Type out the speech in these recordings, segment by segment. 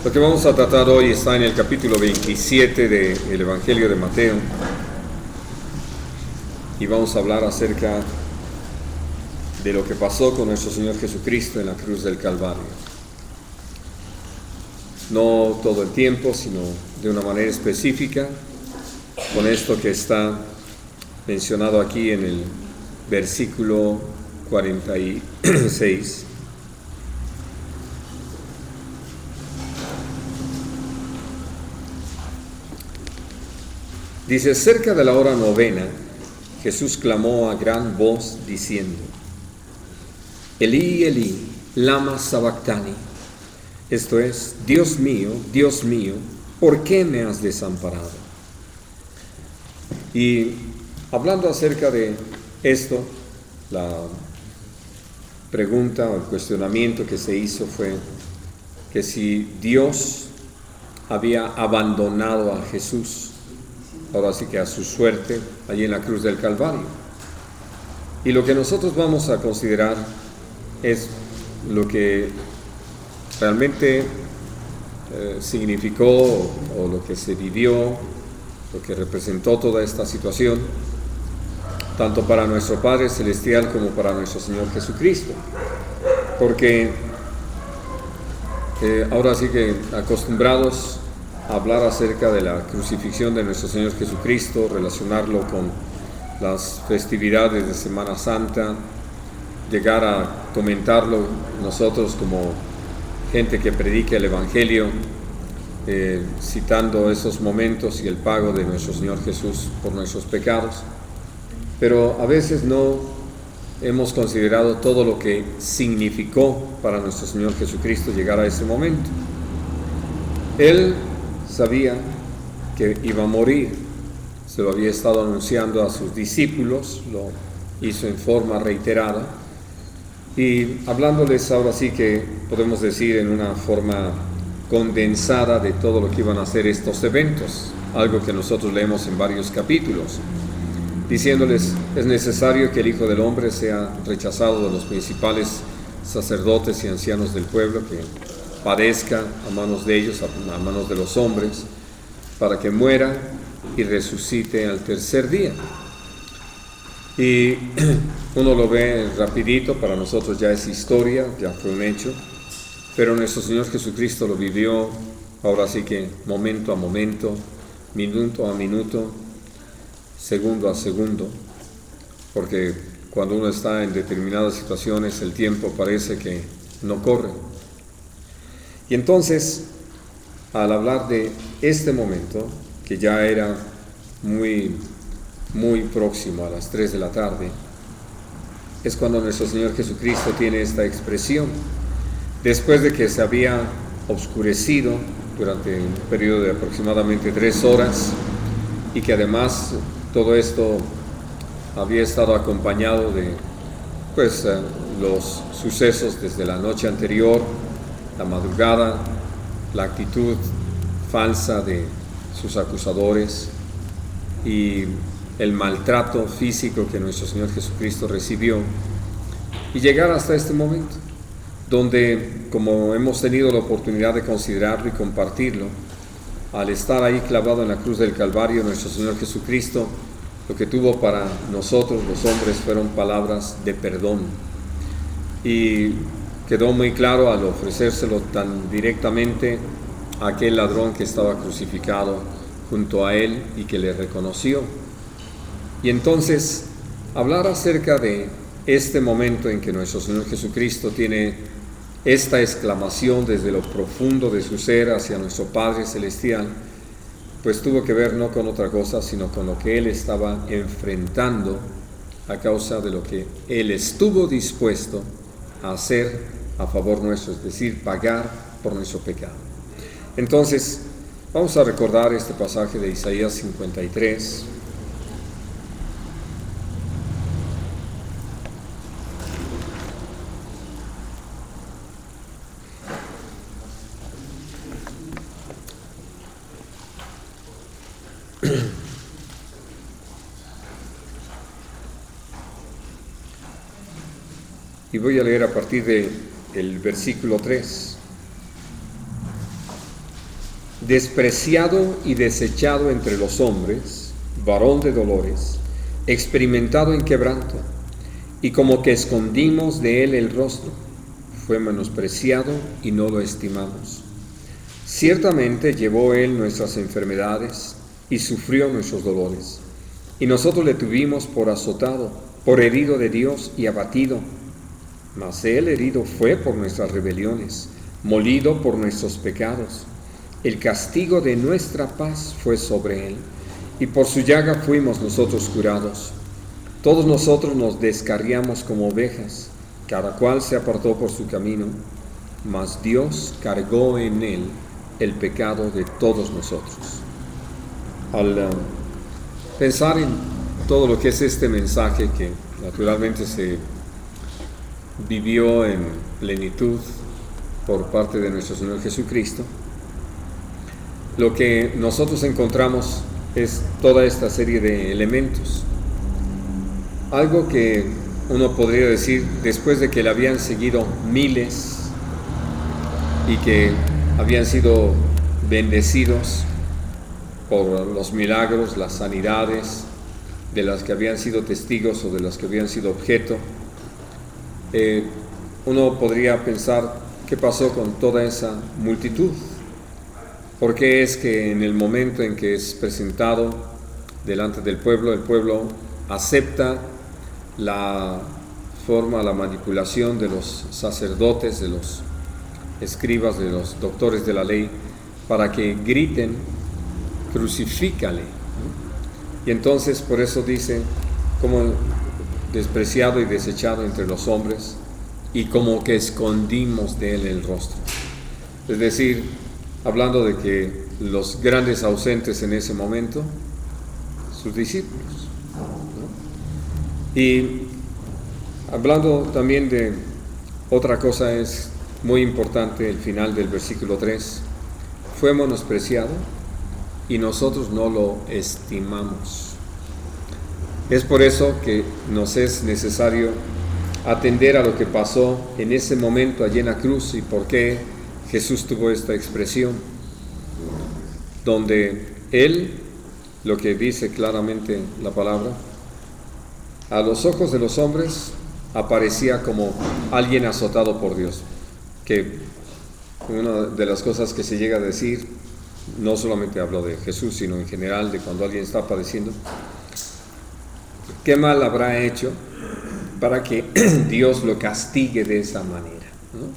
Lo que vamos a tratar hoy está en el capítulo 27 del Evangelio de Mateo, y vamos a hablar acerca de lo que pasó con nuestro Señor Jesucristo en la cruz del Calvario. No todo el tiempo, sino de una manera específica, con esto que está mencionado aquí en el versículo 46. Dice: cerca de la hora novena, Jesús clamó a gran voz diciendo: Elí, Elí, lama sabactani. Esto es: Dios mío, ¿por qué me has desamparado? Y hablando acerca de esto, la pregunta o el cuestionamiento que se hizo fue que si Dios había abandonado a Jesús, ahora sí que a su suerte, allí en la cruz del Calvario. Y lo que nosotros vamos a considerar es lo que realmente significó o lo que se vivió, lo que representó toda esta situación, tanto para nuestro Padre Celestial como para nuestro Señor Jesucristo. Porque ahora sí que acostumbrados a hablar acerca de la crucifixión de nuestro Señor Jesucristo, relacionarlo con las festividades de Semana Santa, llegar a comentarlo nosotros como gente que predica el Evangelio, citando esos momentos y el pago de nuestro Señor Jesús por nuestros pecados. Pero a veces no hemos considerado todo lo que significó para nuestro Señor Jesucristo llegar a ese momento. Él sabía que iba a morir, se lo había estado anunciando a sus discípulos, lo hizo en forma reiterada, y hablándoles ahora sí que podemos decir en una forma condensada de todo lo que iban a ser estos eventos, algo que nosotros leemos en varios capítulos, diciéndoles: es necesario que el Hijo del Hombre sea rechazado de los principales sacerdotes y ancianos del pueblo, que padezca a manos de ellos, a manos de los hombres, para que muera y resucite al tercer día. Y uno lo ve rapidito, para nosotros ya es historia, ya fue un hecho, pero nuestro Señor Jesucristo lo vivió, ahora sí que momento a momento, minuto a minuto, segundo a segundo, porque cuando uno está en determinadas situaciones el tiempo parece que no corre. Y entonces, al hablar de este momento, que ya era muy próximo a las 3 de la tarde, es cuando nuestro Señor Jesucristo tiene esta expresión. Después de que se había oscurecido durante un periodo de aproximadamente 3 horas, y que además todo esto había estado acompañado de los sucesos desde la noche anterior, la madrugada, la actitud falsa de sus acusadores y el maltrato físico que nuestro Señor Jesucristo recibió, y llegar hasta este momento, donde, como hemos tenido la oportunidad de considerarlo y compartirlo, al estar ahí clavado en la cruz del Calvario, nuestro Señor Jesucristo, lo que tuvo para nosotros los hombres fueron palabras de perdón. Y quedó muy claro al ofrecérselo tan directamente a aquel ladrón que estaba crucificado junto a él y que le reconoció. Y entonces, hablar acerca de este momento en que nuestro Señor Jesucristo tiene esta exclamación desde lo profundo de su ser hacia nuestro Padre Celestial, pues tuvo que ver no con otra cosa, sino con lo que Él estaba enfrentando a causa de lo que Él estuvo dispuesto a hacer a favor nuestro, es decir, pagar por nuestro pecado. Entonces, vamos a recordar este pasaje de Isaías 53. Y voy a leer a partir del versículo 3. Despreciado y desechado entre los hombres, varón de dolores, experimentado en quebranto, y como que escondimos de él el rostro, fue menospreciado y no lo estimamos. Ciertamente llevó él nuestras enfermedades y sufrió nuestros dolores, y nosotros le tuvimos por azotado, por herido de Dios y abatido. Mas él herido fue por nuestras rebeliones, molido por nuestros pecados. El castigo de nuestra paz fue sobre él, y por su llaga fuimos nosotros curados. Todos nosotros nos descarriamos como ovejas, cada cual se apartó por su camino, mas Dios cargó en él el pecado de todos nosotros. Al pensar en todo lo que es este mensaje, que naturalmente se vivió en plenitud por parte de nuestro Señor Jesucristo, lo que nosotros encontramos es toda esta serie de elementos. Algo que uno podría decir, después de que le habían seguido miles y que habían sido bendecidos por los milagros, las sanidades de las que habían sido testigos o de las que habían sido objeto, uno podría pensar, ¿qué pasó con toda esa multitud? ¿Por qué es que en el momento en que es presentado delante del pueblo, el pueblo acepta la forma, la manipulación de los sacerdotes, de los escribas, de los doctores de la ley, para que griten, crucifícale? Y entonces por eso dice, como despreciado y desechado entre los hombres, y como que escondimos de él el rostro. Es decir, hablando de que los grandes ausentes en ese momento, sus discípulos, ¿no? Y hablando también de otra cosa, es muy importante el final del versículo 3, fue menospreciado y nosotros no lo estimamos. Es por eso que nos es necesario atender a lo que pasó en ese momento allí en la cruz y por qué Jesús tuvo esta expresión, donde Él, lo que dice claramente la palabra, a los ojos de los hombres aparecía como alguien azotado por Dios, que una de las cosas que se llega a decir, no solamente hablo de Jesús, sino en general de cuando alguien está padeciendo, ¿qué mal habrá hecho para que Dios lo castigue de esa manera, ¿no?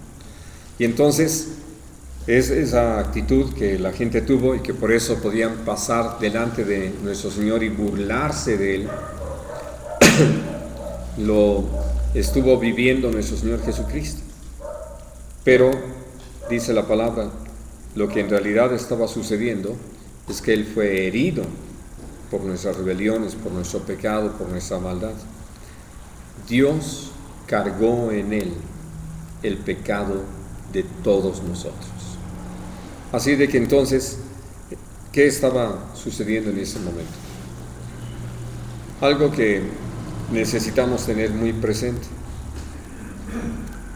Y entonces es esa actitud que la gente tuvo y que por eso podían pasar delante de nuestro Señor y burlarse de Él. Lo estuvo viviendo nuestro Señor Jesucristo. Pero, dice la palabra, lo que en realidad estaba sucediendo es que Él fue herido por nuestras rebeliones, por nuestro pecado, por nuestra maldad. Dios cargó en Él el pecado de todos nosotros. Así de que entonces, ¿qué estaba sucediendo en ese momento? Algo que necesitamos tener muy presente.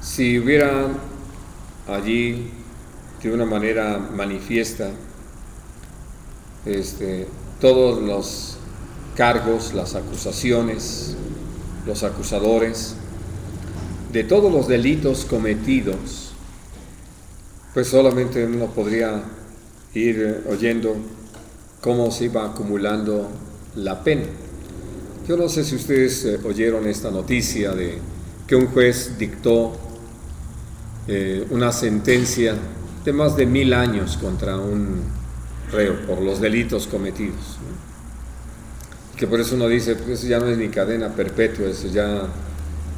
Si hubiera allí de una manera manifiesta todos los cargos, las acusaciones, los acusadores de todos los delitos cometidos, pues solamente uno podría ir oyendo cómo se iba acumulando la pena. Yo no sé si ustedes oyeron esta noticia de que un juez dictó una sentencia de más de 1000 años contra un reo por los delitos cometidos, ¿no? Que por eso uno dice, pues ya no es ni cadena perpetua, eso ya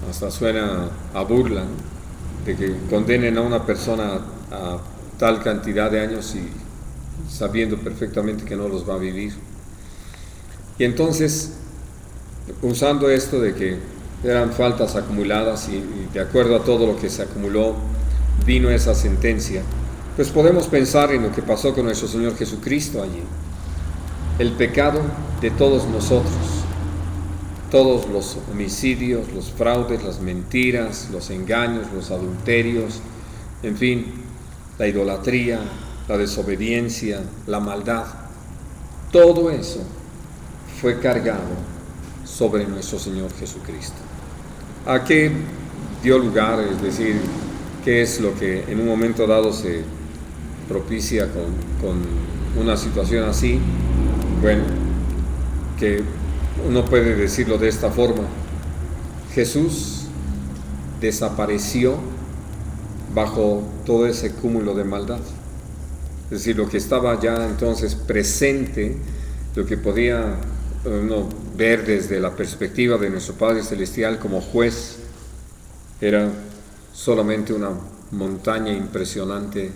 hasta suena a burla, ¿no? De que condenen a una persona a tal cantidad de años y sabiendo perfectamente que no los va a vivir. Y entonces, usando esto de que eran faltas acumuladas y de acuerdo a todo lo que se acumuló, vino esa sentencia, pues podemos pensar en lo que pasó con nuestro Señor Jesucristo allí. El pecado de todos nosotros todos los homicidios, los fraudes, las mentiras, los engaños, los adulterios, en fin, la idolatría, la desobediencia, la maldad, todo eso fue cargado sobre nuestro Señor Jesucristo. ¿A qué dio lugar? Es decir, ¿qué es lo que en un momento dado se propicia con una situación así? Bueno, que uno puede decirlo de esta forma: Jesús desapareció bajo todo ese cúmulo de maldad. Es decir, lo que estaba ya entonces presente, lo que podía uno ver desde la perspectiva de nuestro Padre Celestial como juez, era solamente una montaña impresionante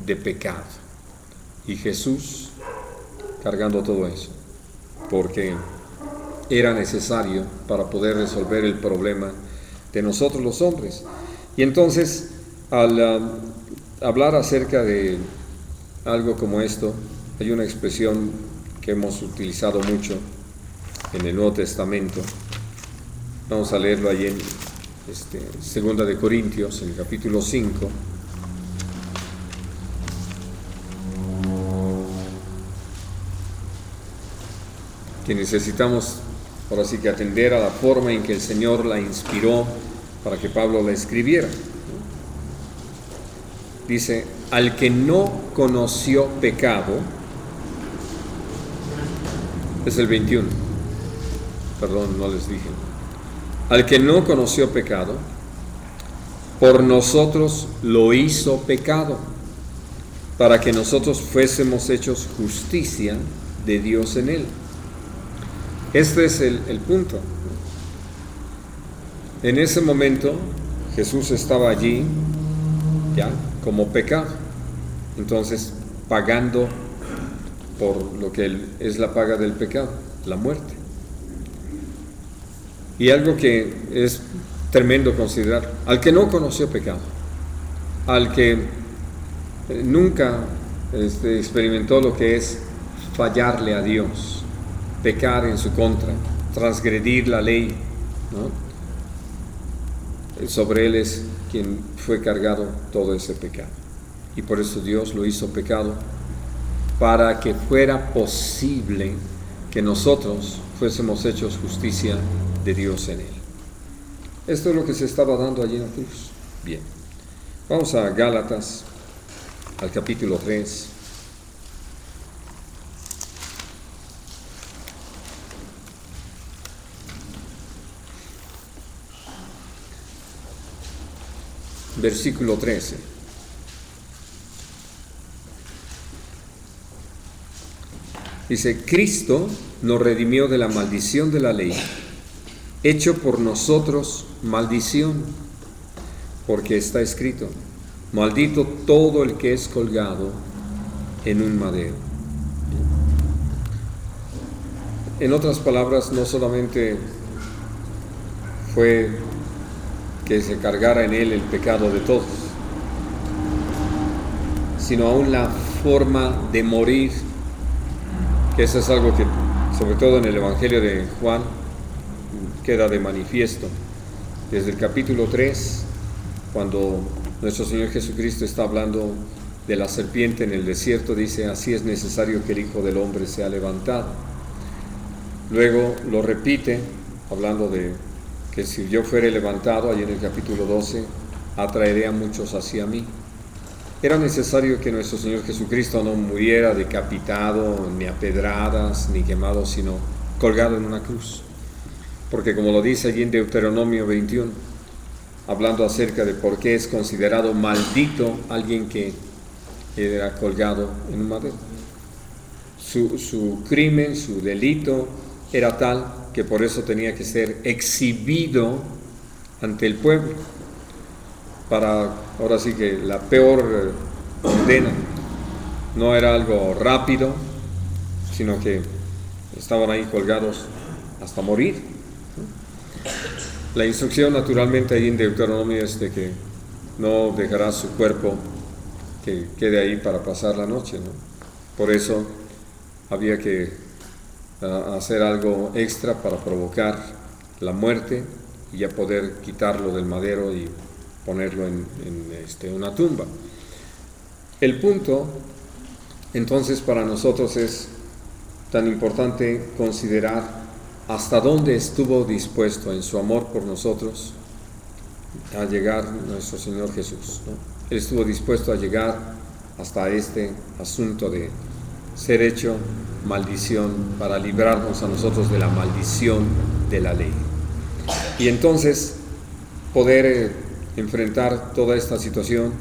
de pecado. Y Jesús cargando todo eso, porque era necesario para poder resolver el problema de nosotros los hombres. Y entonces, al hablar acerca de algo como esto, hay una expresión que hemos utilizado mucho en el Nuevo Testamento. Vamos a leerlo ahí en Segunda de Corintios, en el capítulo 5. Que necesitamos ahora sí que atender a la forma en que el Señor la inspiró para que Pablo la escribiera. Dice: al que no conoció pecado, es el 21, perdón, no les dije. Al que no conoció pecado, por nosotros lo hizo pecado, para que nosotros fuésemos hechos justicia de Dios en él. Este es el punto. En ese momento Jesús estaba allí ya como pecado, entonces pagando por lo que es la paga del pecado, la muerte. Y algo que es tremendo considerar: al que no conoció pecado, al que nunca experimentó lo que es fallarle a Dios, pecar en su contra, transgredir la ley, ¿no? Sobre él es quien fue cargado todo ese pecado. Y por eso Dios lo hizo pecado, para que fuera posible que nosotros fuésemos hechos justicia de Dios en él. Esto es lo que se estaba dando allí en la cruz. Bien, vamos a Gálatas, al capítulo 3. Versículo 13. Dice: Cristo nos redimió de la maldición de la ley, hecho por nosotros maldición, porque está escrito: maldito todo el que es colgado en un madero. En otras palabras, no solamente fue que se cargara en él el pecado de todos, sino aún la forma de morir, que eso es algo que, sobre todo en el Evangelio de Juan, queda de manifiesto. Desde el capítulo 3, cuando nuestro Señor Jesucristo está hablando de la serpiente en el desierto, dice: así es necesario que el Hijo del Hombre sea levantado. Luego lo repite, hablando de que si yo fuere levantado, allí en el capítulo 12, atraeré a muchos hacia mí. Era necesario que nuestro Señor Jesucristo no muriera decapitado, ni a pedradas, ni quemado, sino colgado en una cruz. Porque como lo dice allí en Deuteronomio 21, hablando acerca de por qué es considerado maldito alguien que era colgado en un madero. Su crimen, su delito era tal que por eso tenía que ser exhibido ante el pueblo, para, ahora sí que la peor condena. No era algo rápido, sino que estaban ahí colgados hasta morir. La instrucción naturalmente ahí en Deuteronomio es de que no dejará su cuerpo que quede ahí para pasar la noche, ¿no? Por eso había que hacer algo extra para provocar la muerte y ya poder quitarlo del madero y ponerlo en una tumba. El punto, entonces, para nosotros es tan importante considerar hasta dónde estuvo dispuesto en su amor por nosotros a llegar nuestro Señor Jesús, ¿no? Él estuvo dispuesto a llegar hasta este asunto de ser hecho maldición para librarnos a nosotros de la maldición de la ley. Y entonces poder enfrentar toda esta situación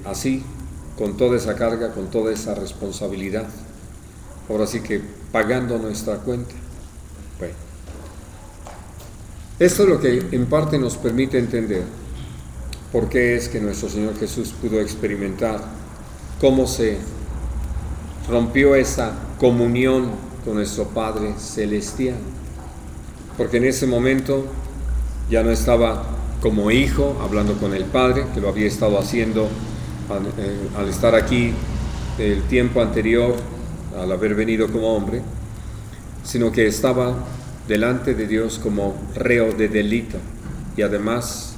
así, con toda esa carga, con toda esa responsabilidad. Ahora sí que pagando nuestra cuenta. Bueno, esto es lo que en parte nos permite entender por qué es que nuestro Señor Jesús pudo experimentar cómo se rompió esa comunión con nuestro Padre Celestial. Porque en ese momento ya no estaba como hijo hablando con el Padre, que lo había estado haciendo al estar aquí el tiempo anterior, al haber venido como hombre, sino que estaba delante de Dios como reo de delito, y además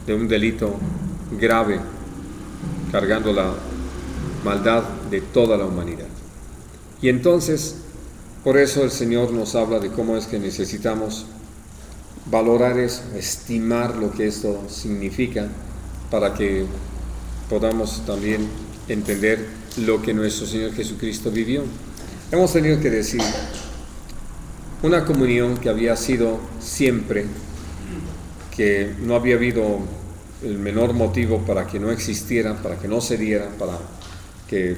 de un delito grave, cargando la maldad de toda la humanidad. Y entonces, por eso el Señor nos habla de cómo es que necesitamos valorar eso, estimar lo que esto significa, para que podamos también entender lo que nuestro Señor Jesucristo vivió. Hemos tenido que decir, una comunión que había sido siempre, que no había habido el menor motivo para que no existiera, para que no se diera, para que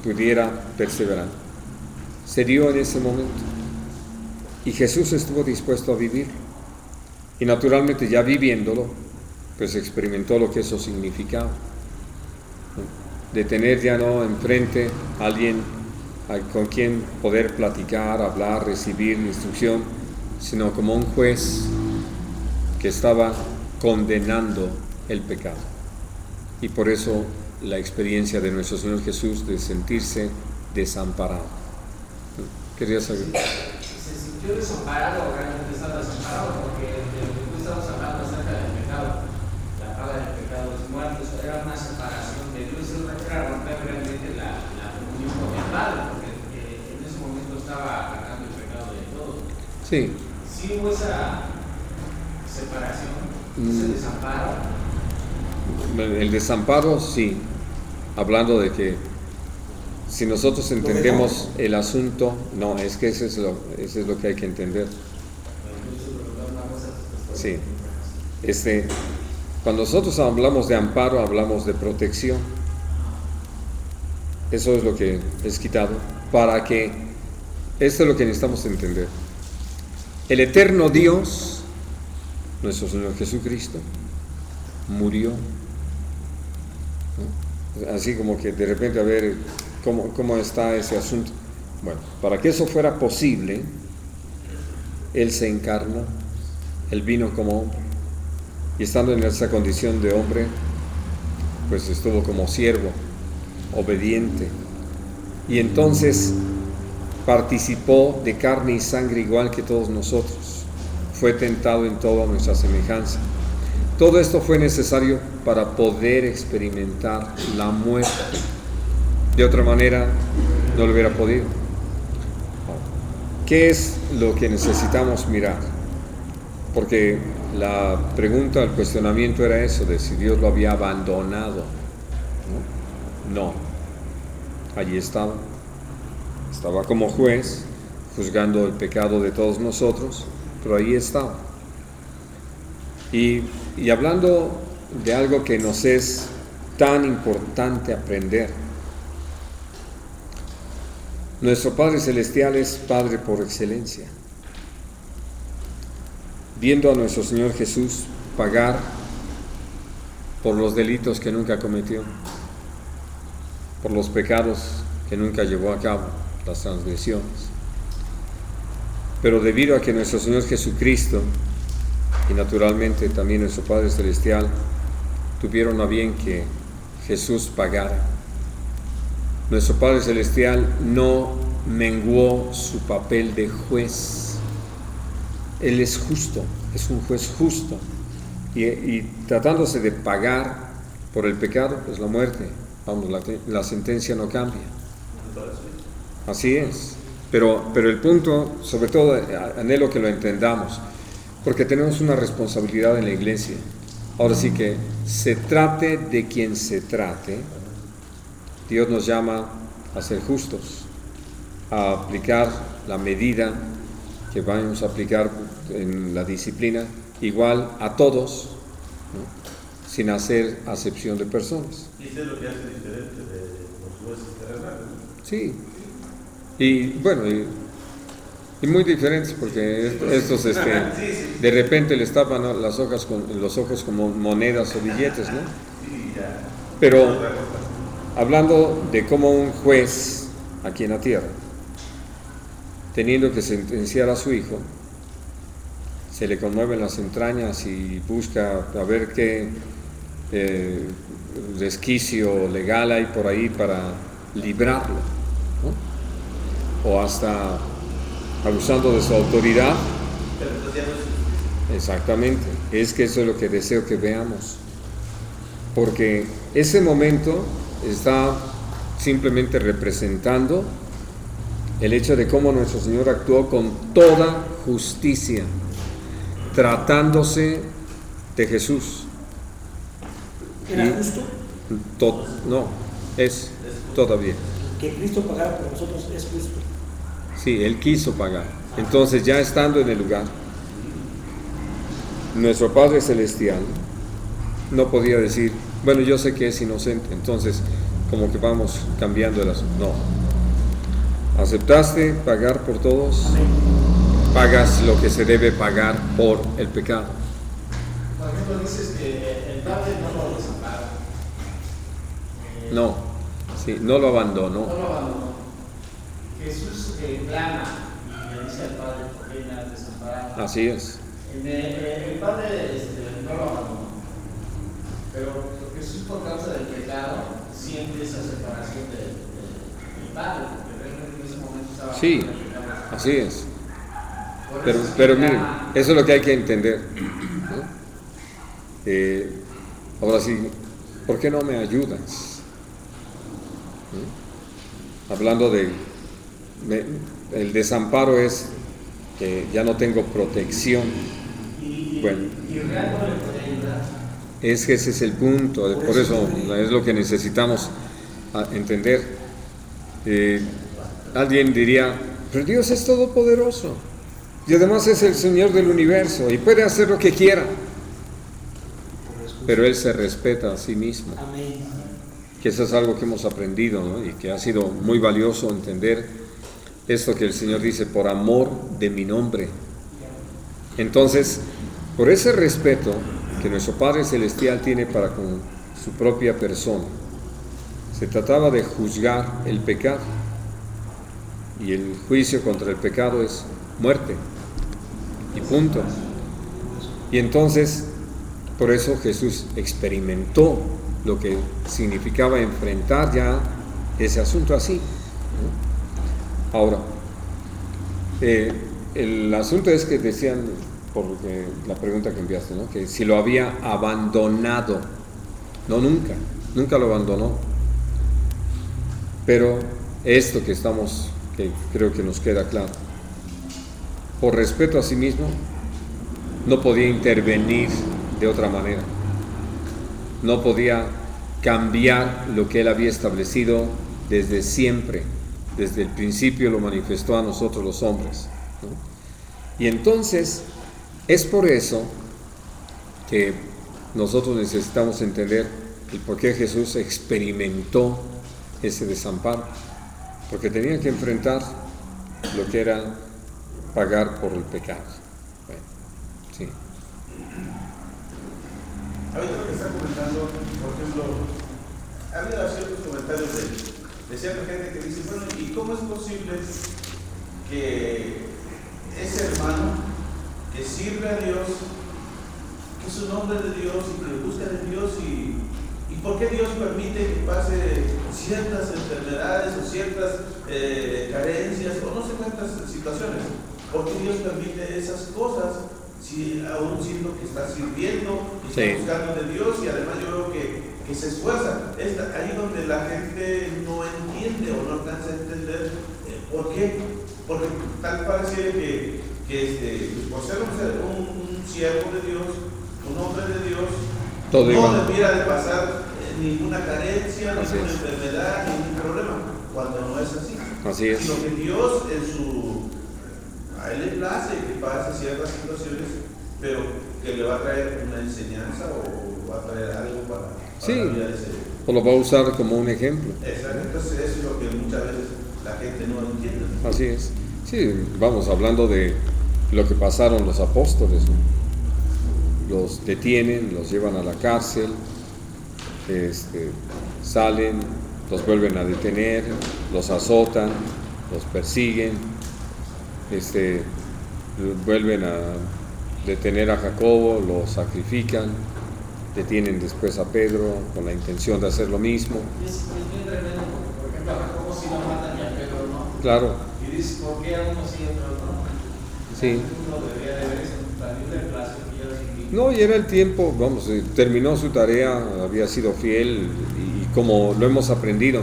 pudiera perseverar, se dio en ese momento. Y Jesús estuvo dispuesto a vivir. Y naturalmente, ya viviéndolo, pues experimentó lo que eso significaba. De tener ya no enfrente a alguien con quien poder platicar, hablar, recibir instrucción, sino como un juez que estaba condenando el pecado. Y por eso la experiencia de nuestro Señor Jesús de sentirse desamparado. ¿Querías saber? ¿Se sintió desamparado o realmente estaba desamparado? Porque de lo que tú estabas hablando acerca del pecado, la paga del pecado es muerte, era una separación de Dios, era romper realmente la comunión con el Padre, porque en ese momento estaba cargando el pecado de todo. Sí. Sí hubo esa separación, ese desamparo. El desamparo, sí. Hablando de que si nosotros entendemos el asunto, no, es que eso es lo que hay que entender. Sí. Cuando nosotros hablamos de amparo, hablamos de protección. Eso es lo que es quitado, para que, esto es lo que necesitamos entender. El eterno Dios, nuestro Señor Jesucristo, murió. ¿No? Así como que de repente, a ver, ¿cómo está ese asunto? Bueno, para que eso fuera posible, Él se encarnó, Él vino como hombre, y estando en esa condición de hombre, pues estuvo como siervo, obediente, y entonces participó de carne y sangre igual que todos nosotros, fue tentado en toda nuestra semejanza. Todo esto fue necesario para poder experimentar la muerte. De otra manera, no lo hubiera podido. ¿Qué es lo que necesitamos mirar? Porque la pregunta, el cuestionamiento era eso, de si Dios lo había abandonado. No. Allí estaba. Estaba como juez, juzgando el pecado de todos nosotros, pero ahí estaba. Y hablando de algo que nos es tan importante aprender, nuestro Padre Celestial es Padre por excelencia. Viendo a nuestro Señor Jesús pagar por los delitos que nunca cometió, por los pecados que nunca llevó a cabo, las transgresiones. Pero debido a que nuestro Señor Jesucristo y naturalmente también nuestro Padre Celestial tuvieron a bien que Jesús pagara, nuestro Padre Celestial no menguó su papel de juez, Él es justo, es un juez justo. Y tratándose de pagar por el pecado, pues la muerte, vamos, la sentencia no cambia. Así es. Pero el punto, sobre todo, anhelo que lo entendamos, porque tenemos una responsabilidad en la iglesia. Ahora sí que se trate de quien se trate, Dios nos llama a ser justos, a aplicar la medida que vamos a aplicar en la disciplina, igual a todos, ¿no? Sin hacer acepción de personas. ¿Y eso es lo que hace diferente de los jueces terrenales? Sí. Y bueno, y muy diferentes, porque estos de repente les tapan los ojos como monedas o billetes, ¿no? Pero hablando de cómo un juez aquí en la tierra, teniendo que sentenciar a su hijo, se le conmueven las entrañas y busca a ver qué resquicio legal hay por ahí para librarlo, ¿no? O hasta abusando de su autoridad. Exactamente, es que eso es lo que deseo que veamos, porque ese momento está simplemente representando el hecho de cómo nuestro Señor actuó con toda justicia, tratándose de Jesús. ¿Era justo? No, es todavía. Que Cristo pagara por nosotros es justo. Sí, Él quiso pagar. Entonces, ya estando en el lugar, nuestro Padre Celestial no podía decir, bueno, yo sé que es inocente, entonces como que vamos cambiando el asunto. No. ¿Aceptaste pagar por todos? Amén. Pagas lo que se debe pagar por el pecado. Por ejemplo, dices que el Padre no lo desamparó. No, sí, no lo abandonó. No lo abandonó. Jesús clama y le dice al Padre, ¿por qué me has desamparado? Así es. El Padre no lo abandonó. Pero Jesús, por causa del pecado, siente esa separación del Padre, porque realmente en ese momento estaba... Sí, así es. Pero miren, eso es lo que hay que entender, ¿no? Ahora sí, ¿por qué no me ayudas? ¿no? Hablando el desamparo es que ya no tengo protección. Bueno, es que ese es el punto, por eso es lo que necesitamos entender. Alguien diría, pero Dios es todopoderoso y además es el Señor del universo y puede hacer lo que quiera, pero Él se respeta a sí mismo. Amén. Que eso es algo que hemos aprendido, ¿no? Y que ha sido muy valioso entender esto que el Señor dice, por amor de mi nombre. Entonces, por ese respeto que nuestro Padre Celestial tiene para con su propia persona, se trataba de juzgar el pecado, y el juicio contra el pecado es muerte, y punto. Y entonces, por eso Jesús experimentó lo que significaba enfrentar ya ese asunto así, ¿no? Ahora, el asunto es que decían, por la pregunta que enviaste, ¿no? Que si lo había abandonado. No, nunca lo abandonó. Pero esto que creo que nos queda claro, por respeto a sí mismo, no podía intervenir de otra manera. No podía cambiar lo que Él había establecido desde siempre, desde el principio lo manifestó a nosotros los hombres, ¿no? Y entonces, es por eso que nosotros necesitamos entender el por qué Jesús experimentó ese desamparo, porque tenía que enfrentar lo que era pagar por el pecado. Bueno, sí. Ahorita lo que está comentando, por ejemplo, ha habido ciertos comentarios de cierta gente que dice, bueno, ¿y cómo es posible que ese hermano que sirve a Dios, que es un hombre de Dios y que busca de Dios, y por qué Dios permite que pase ciertas enfermedades o ciertas carencias o no sé cuántas situaciones? ¿Por qué Dios permite esas cosas? Si aún siendo que está sirviendo y está buscando de Dios, y además yo veo que se esfuerza. Es ahí donde la gente no entiende o no alcanza a entender por qué. Porque tal parece que por ser un siervo de Dios, un hombre de Dios, todo no debiera de pasar ninguna carencia, ninguna enfermedad, ningún problema, cuando no es así. Así es. Sino que Dios a Él le place que pase ciertas situaciones, pero que le va a traer una enseñanza o va a traer algo para la vida de ese. O lo va a usar como un ejemplo. Exacto, entonces eso es lo que muchas veces la gente no entiende. Así es. Sí, vamos hablando de lo que pasaron los apóstoles, ¿no? Los detienen, los llevan a la cárcel, salen, los vuelven a detener, los azotan, los persiguen, vuelven a detener a Jacobo, lo sacrifican, detienen después a Pedro con la intención de hacer lo mismo. Es bien tremendo, porque, por ejemplo, a Jacobo sí lo matan y a Pedro no. Claro. Y dices, ¿por qué a unos sí y a otros no? Sí. Uno debería de ver eso, también de plazo que yo sí. No, y era el tiempo, vamos, terminó su tarea, había sido fiel y como lo hemos aprendido,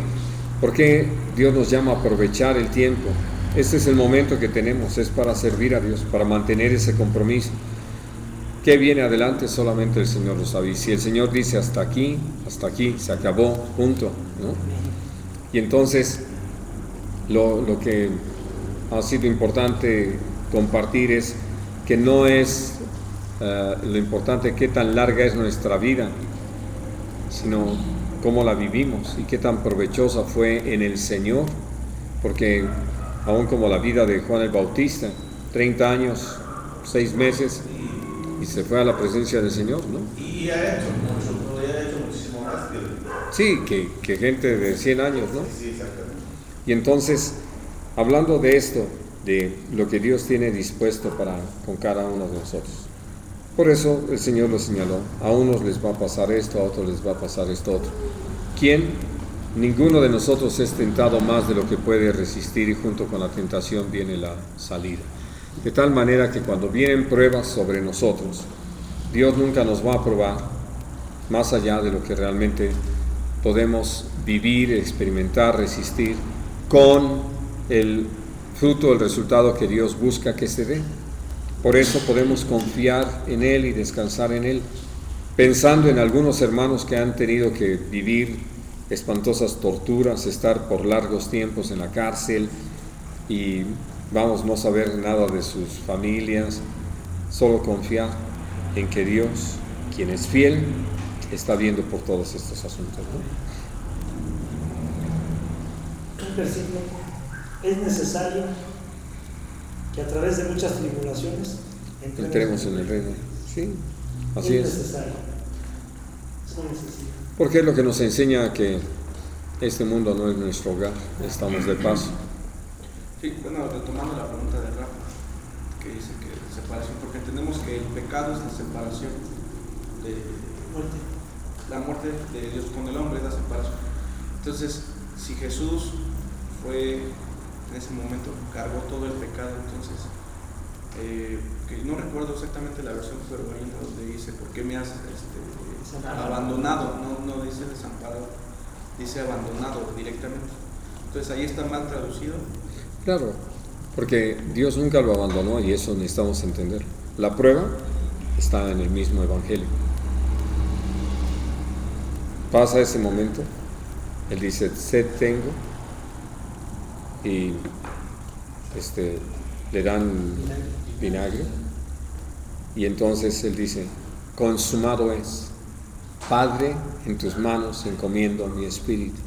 ¿por qué Dios nos llama a aprovechar el tiempo? Este es el momento que tenemos, es para servir a Dios, para mantener ese compromiso. ¿Qué viene adelante? Solamente el Señor lo sabe. Y si el Señor dice hasta aquí, se acabó, punto, ¿no? Y entonces, lo que ha sido importante compartir es que no es lo importante qué tan larga es nuestra vida, sino cómo la vivimos y qué tan provechosa fue en el Señor, porque aún como la vida de Juan el Bautista, 30 años, 6 meses, y se fue a la presencia del Señor, ¿no? Y ha hecho mucho, ha hecho muchísimo más que... Sí, que gente de 100 años, ¿no? Sí, exactamente. Y entonces, hablando de esto, de lo que Dios tiene dispuesto con cada uno de nosotros. Por eso el Señor lo señaló, a unos les va a pasar esto, a otros les va a pasar esto otro. ¿Quién? Ninguno de nosotros es tentado más de lo que puede resistir, y junto con la tentación viene la salida. De tal manera que cuando vienen pruebas sobre nosotros, Dios nunca nos va a probar más allá de lo que realmente podemos vivir, experimentar, resistir, con el fruto, el resultado que Dios busca que se dé. Por eso podemos confiar en Él y descansar en Él, pensando en algunos hermanos que han tenido que vivir espantosas torturas, estar por largos tiempos en la cárcel y no saber nada de sus familias, solo confiar en que Dios, quien es fiel, está viendo por todos estos asuntos, ¿no? Un versículo: es necesario que a través de muchas tribulaciones entremos en el reino. Sí, así es. Es necesario. Es muy necesario. Porque es lo que nos enseña que este mundo no es nuestro hogar, estamos de paso. Sí, bueno, retomando la pregunta de Rafa, que dice que separación, porque entendemos que el pecado es la separación de Muerte. la muerte de Dios con el hombre, es la separación. Entonces, si Jesús fue en ese momento, cargó todo el pecado, entonces, que no recuerdo exactamente la versión, pero ahí donde dice, ¿por qué me has abandonado? No dice desamparado, dice abandonado directamente. Entonces ahí está mal traducido. Claro, porque Dios nunca lo abandonó y eso necesitamos entender. La prueba está en el mismo Evangelio. Pasa ese momento, Él dice, sed tengo, y le dan vinagre, y entonces Él dice, consumado es, Padre, en tus manos encomiendo mi espíritu.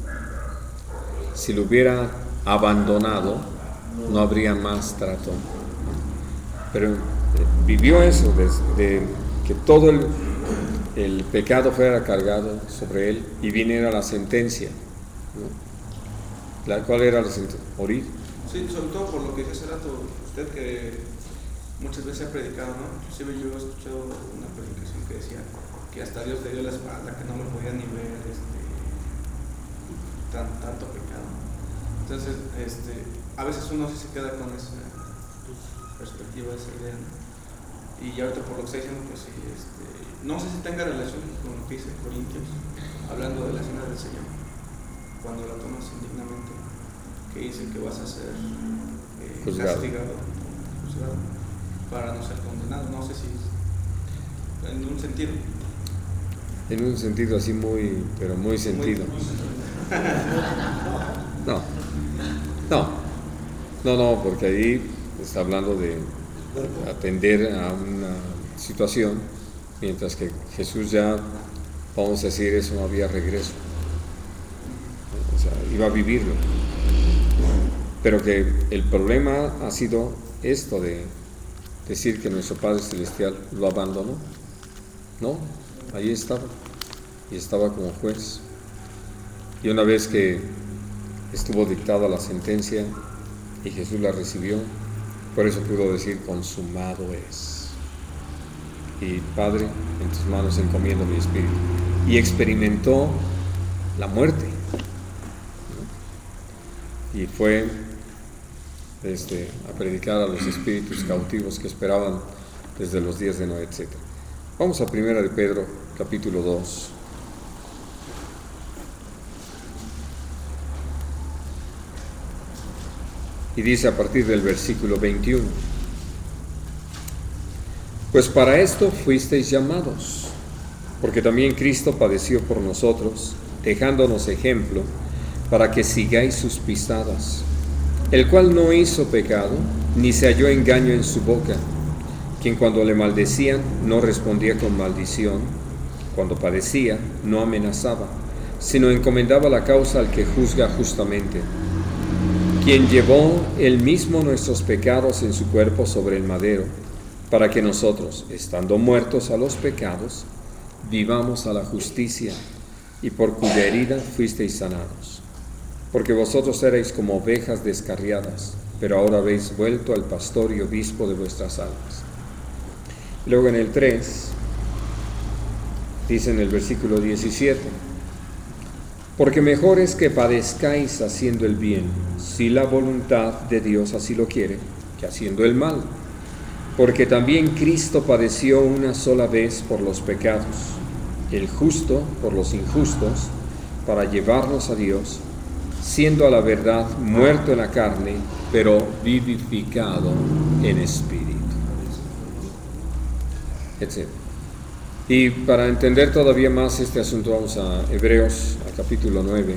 Si lo hubiera abandonado, no habría más trato. Pero vivió eso, desde que todo el pecado fuera cargado sobre Él y viniera la sentencia, ¿no? ¿Cuál era la sentencia? Morir. Sí, sobre todo por lo que dice hace rato usted, que muchas veces ha predicado, ¿no? Inclusive yo he escuchado una predicación que decía que hasta Dios le dio la espalda, que no me podía ni ver tanto pecado. Entonces, a veces uno sí se queda con esa perspectiva, esa idea, ¿no? Y ahorita por lo que está diciendo, pues sí, no sé si tenga relación con lo que dice Corintios, hablando de la cena del Señor, cuando la tomas indignamente, que dice que vas a ser castigado, juzgado, para no ser condenado. No sé si en un sentido. En un sentido así pero muy sentido. No, porque ahí está hablando de atender a una situación, mientras que Jesús ya, vamos a decir, eso no había regreso. O sea, iba a vivirlo. Pero que el problema ha sido esto de decir que nuestro Padre Celestial lo abandonó. No, ahí estaba, y estaba como juez. Y una vez que estuvo dictada la sentencia y Jesús la recibió, por eso pudo decir: consumado es. Y Padre, en tus manos encomiendo mi espíritu. Y experimentó la muerte, ¿no? Y fue a predicar a los espíritus cautivos que esperaban desde los días de Noé, etc. Vamos a 1 de Pedro, capítulo 2. Y dice a partir del versículo 21: pues para esto fuisteis llamados, porque también Cristo padeció por nosotros, dejándonos ejemplo, para que sigáis sus pisadas, el cual no hizo pecado, ni se halló engaño en su boca, quien cuando le maldecían no respondía con maldición, cuando padecía no amenazaba, sino encomendaba la causa al que juzga justamente, quien llevó él mismo nuestros pecados en su cuerpo sobre el madero, para que nosotros, estando muertos a los pecados, vivamos a la justicia, y por cuya herida fuisteis sanados. Porque vosotros erais como ovejas descarriadas, pero ahora habéis vuelto al pastor y obispo de vuestras almas. Luego en el 3, dice en el versículo 17: porque mejor es que padezcáis haciendo el bien, si la voluntad de Dios así lo quiere, que haciendo el mal. Porque también Cristo padeció una sola vez por los pecados, el justo por los injustos, para llevarnos a Dios, siendo a la verdad muerto en la carne, pero vivificado en espíritu, etc. Y para entender todavía más este asunto, vamos a Hebreos, al capítulo 9.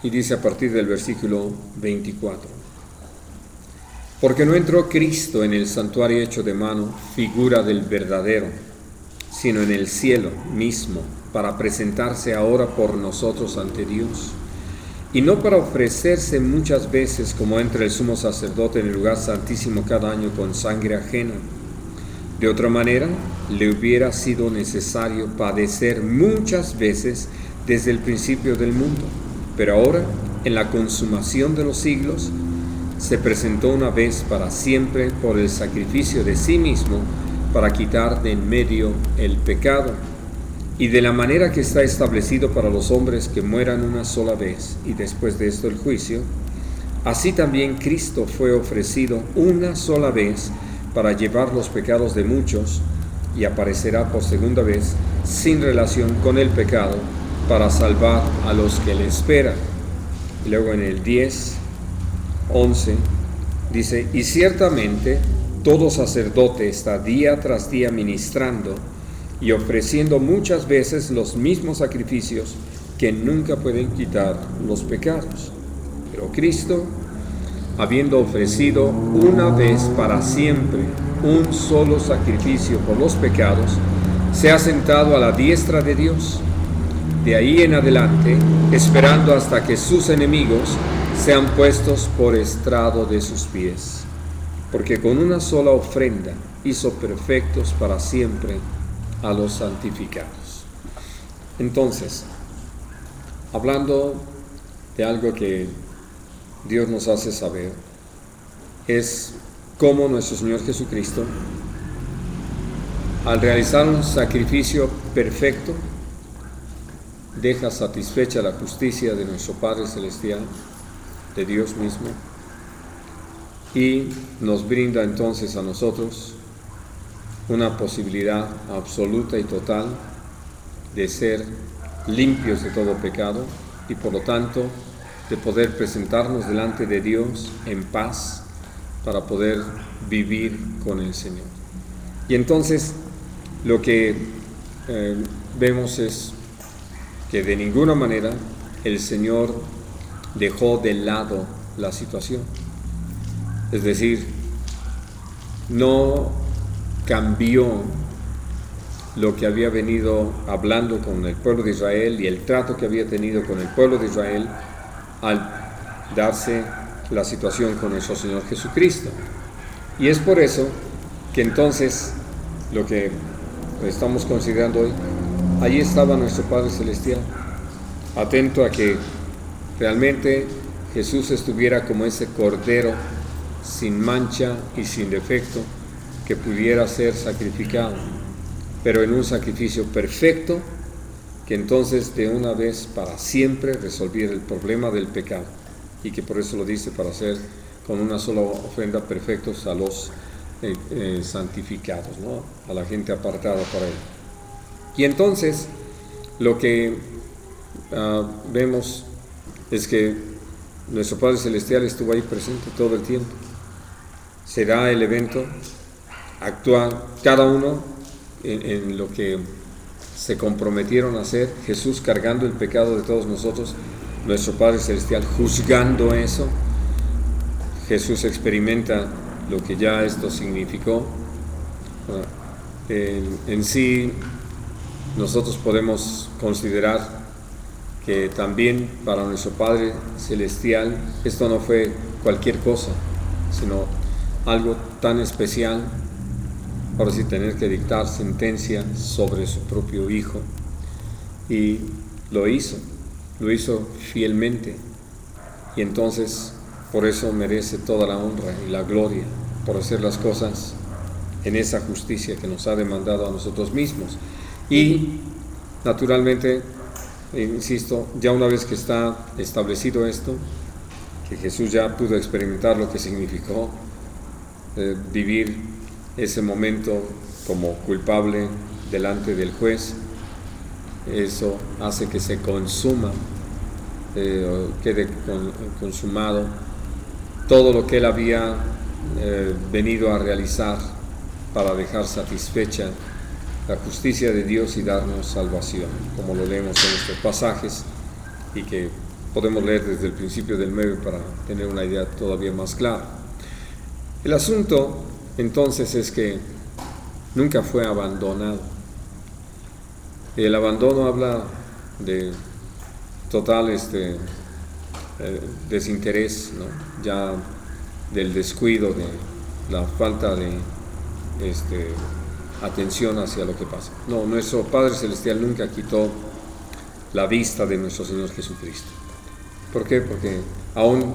Y dice a partir del versículo 24: porque no entró Cristo en el santuario hecho de mano, figura del verdadero, sino en el cielo mismo, para presentarse ahora por nosotros ante Dios, y no para ofrecerse muchas veces como entra el sumo sacerdote en el lugar santísimo cada año con sangre ajena. De otra manera, le hubiera sido necesario padecer muchas veces desde el principio del mundo. Pero ahora, en la consumación de los siglos, se presentó una vez para siempre por el sacrificio de sí mismo, para quitar de en medio el pecado, y de la manera que está establecido para los hombres que mueran una sola vez, y después de esto el juicio, así también Cristo fue ofrecido una sola vez para llevar los pecados de muchos, y aparecerá por segunda vez sin relación con el pecado, para salvar a los que le esperan. Y luego en el 10, 11, dice: y ciertamente todo sacerdote está día tras día ministrando y ofreciendo muchas veces los mismos sacrificios que nunca pueden quitar los pecados. Pero Cristo, habiendo ofrecido una vez para siempre un solo sacrificio por los pecados, se ha sentado a la diestra de Dios. De ahí en adelante, esperando hasta que sus enemigos sean puestos por estrado de sus pies. Porque con una sola ofrenda hizo perfectos para siempre a los santificados. Entonces, hablando de algo que Dios nos hace saber, es cómo nuestro Señor Jesucristo, al realizar un sacrificio perfecto, deja satisfecha la justicia de nuestro Padre Celestial, de Dios mismo, y nos brinda entonces a nosotros una posibilidad absoluta y total de ser limpios de todo pecado y por lo tanto de poder presentarnos delante de Dios en paz para poder vivir con el Señor. Y entonces lo que vemos es que de ninguna manera el Señor dejó de lado la situación. Es decir, no cambió lo que había venido hablando con el pueblo de Israel y el trato que había tenido con el pueblo de Israel al darse la situación con nuestro Señor Jesucristo. Y es por eso que entonces lo que estamos considerando hoy, allí estaba nuestro Padre Celestial, atento a que realmente Jesús estuviera como ese cordero sin mancha y sin defecto que pudiera ser sacrificado, pero en un sacrificio perfecto que entonces de una vez para siempre resolviera el problema del pecado, y que por eso lo dice, para hacer con una sola ofrenda perfectos a los santificados, ¿no? A la gente apartada para él. Y entonces lo que vemos es que nuestro Padre Celestial estuvo ahí presente todo el tiempo. Será el evento actual, cada uno en lo que se comprometieron a hacer, Jesús cargando el pecado de todos nosotros, nuestro Padre Celestial juzgando eso. Jesús experimenta lo que ya esto significó. En sí, nosotros podemos considerar que también para nuestro Padre Celestial esto no fue cualquier cosa, sino algo tan especial. Ahora sí, tener que dictar sentencia sobre su propio Hijo, y lo hizo fielmente, y entonces por eso merece toda la honra y la gloria, por hacer las cosas en esa justicia que nos ha demandado a nosotros mismos. Y naturalmente, insisto, ya una vez que está establecido esto, que Jesús ya pudo experimentar lo que significó vivir ese momento como culpable delante del juez, eso hace que se consuma, quede consumado todo lo que él había venido a realizar para dejar satisfecha la justicia de Dios y darnos salvación, como lo leemos en estos pasajes y que podemos leer desde el principio del medio para tener una idea todavía más clara. El asunto entonces es que nunca fue abandonado. El abandono habla de total desinterés, ¿no? Ya del descuido, de la falta de atención hacia lo que pasa. No, nuestro Padre Celestial nunca quitó la vista de nuestro Señor Jesucristo. ¿Por qué? Porque aún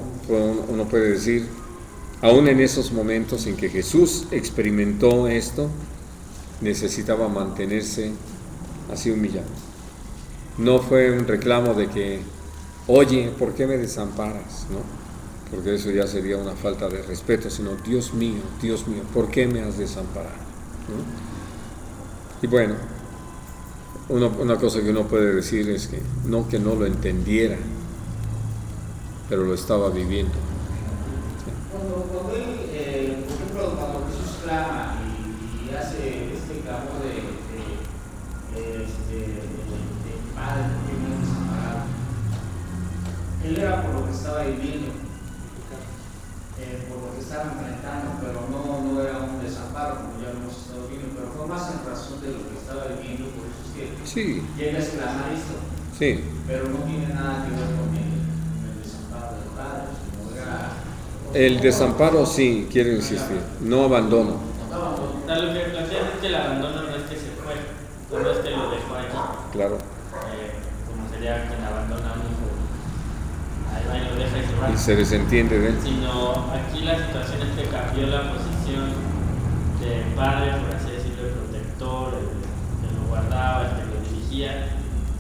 uno puede decir, aún en esos momentos en que Jesús experimentó esto, necesitaba mantenerse así humillado. No fue un reclamo de que, oye, ¿por qué me desamparas? ¿No? Porque eso ya sería una falta de respeto, sino, Dios mío, ¿por qué me has desamparado? ¿No? Y bueno, una cosa que uno puede decir es que no lo entendiera, pero lo estaba viviendo. Cuando él, por ejemplo, cuando Jesús clama y hace este clamor de Padre, ¿por qué me has desamparado? Él era por lo que estaba viviendo, por lo que estaba enfrentando, pero no era un desamparo, como ya lo hemos estado viendo, pero fue más en razón de lo que estaba viviendo, por eso es que Sí. llega a exclamar esto, Sí. pero no tiene nada que ver con el desamparo del Padre, sino era... El desamparo sí, quiero insistir, no abandono. Lo que plantean es que el abandono no es que se fue, no es que lo dejó allí. Claro. Como sería quien abandona a un hijo, ahí lo deja y se va. Y se desentiende de él. Sino aquí la situación es que cambió la posición posición de padre, por así decirlo, el protector, el que lo guardaba, el que lo dirigía,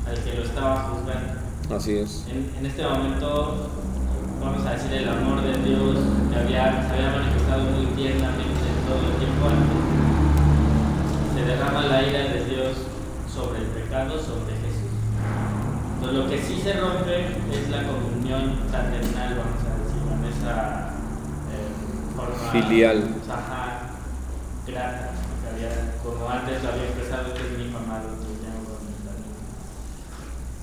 al que lo estaba juzgando. Así es. En este momento, vamos a decir, el amor de Dios que se había manifestado muy tiernamente todo el tiempo antes, se derrama la ira de Dios sobre el pecado, sobre Jesús. Entonces, lo que sí se rompe es la comunión fraternal, vamos a decir, en esa forma Filial. Grata, como antes lo había expresado, que es mi hijo amado.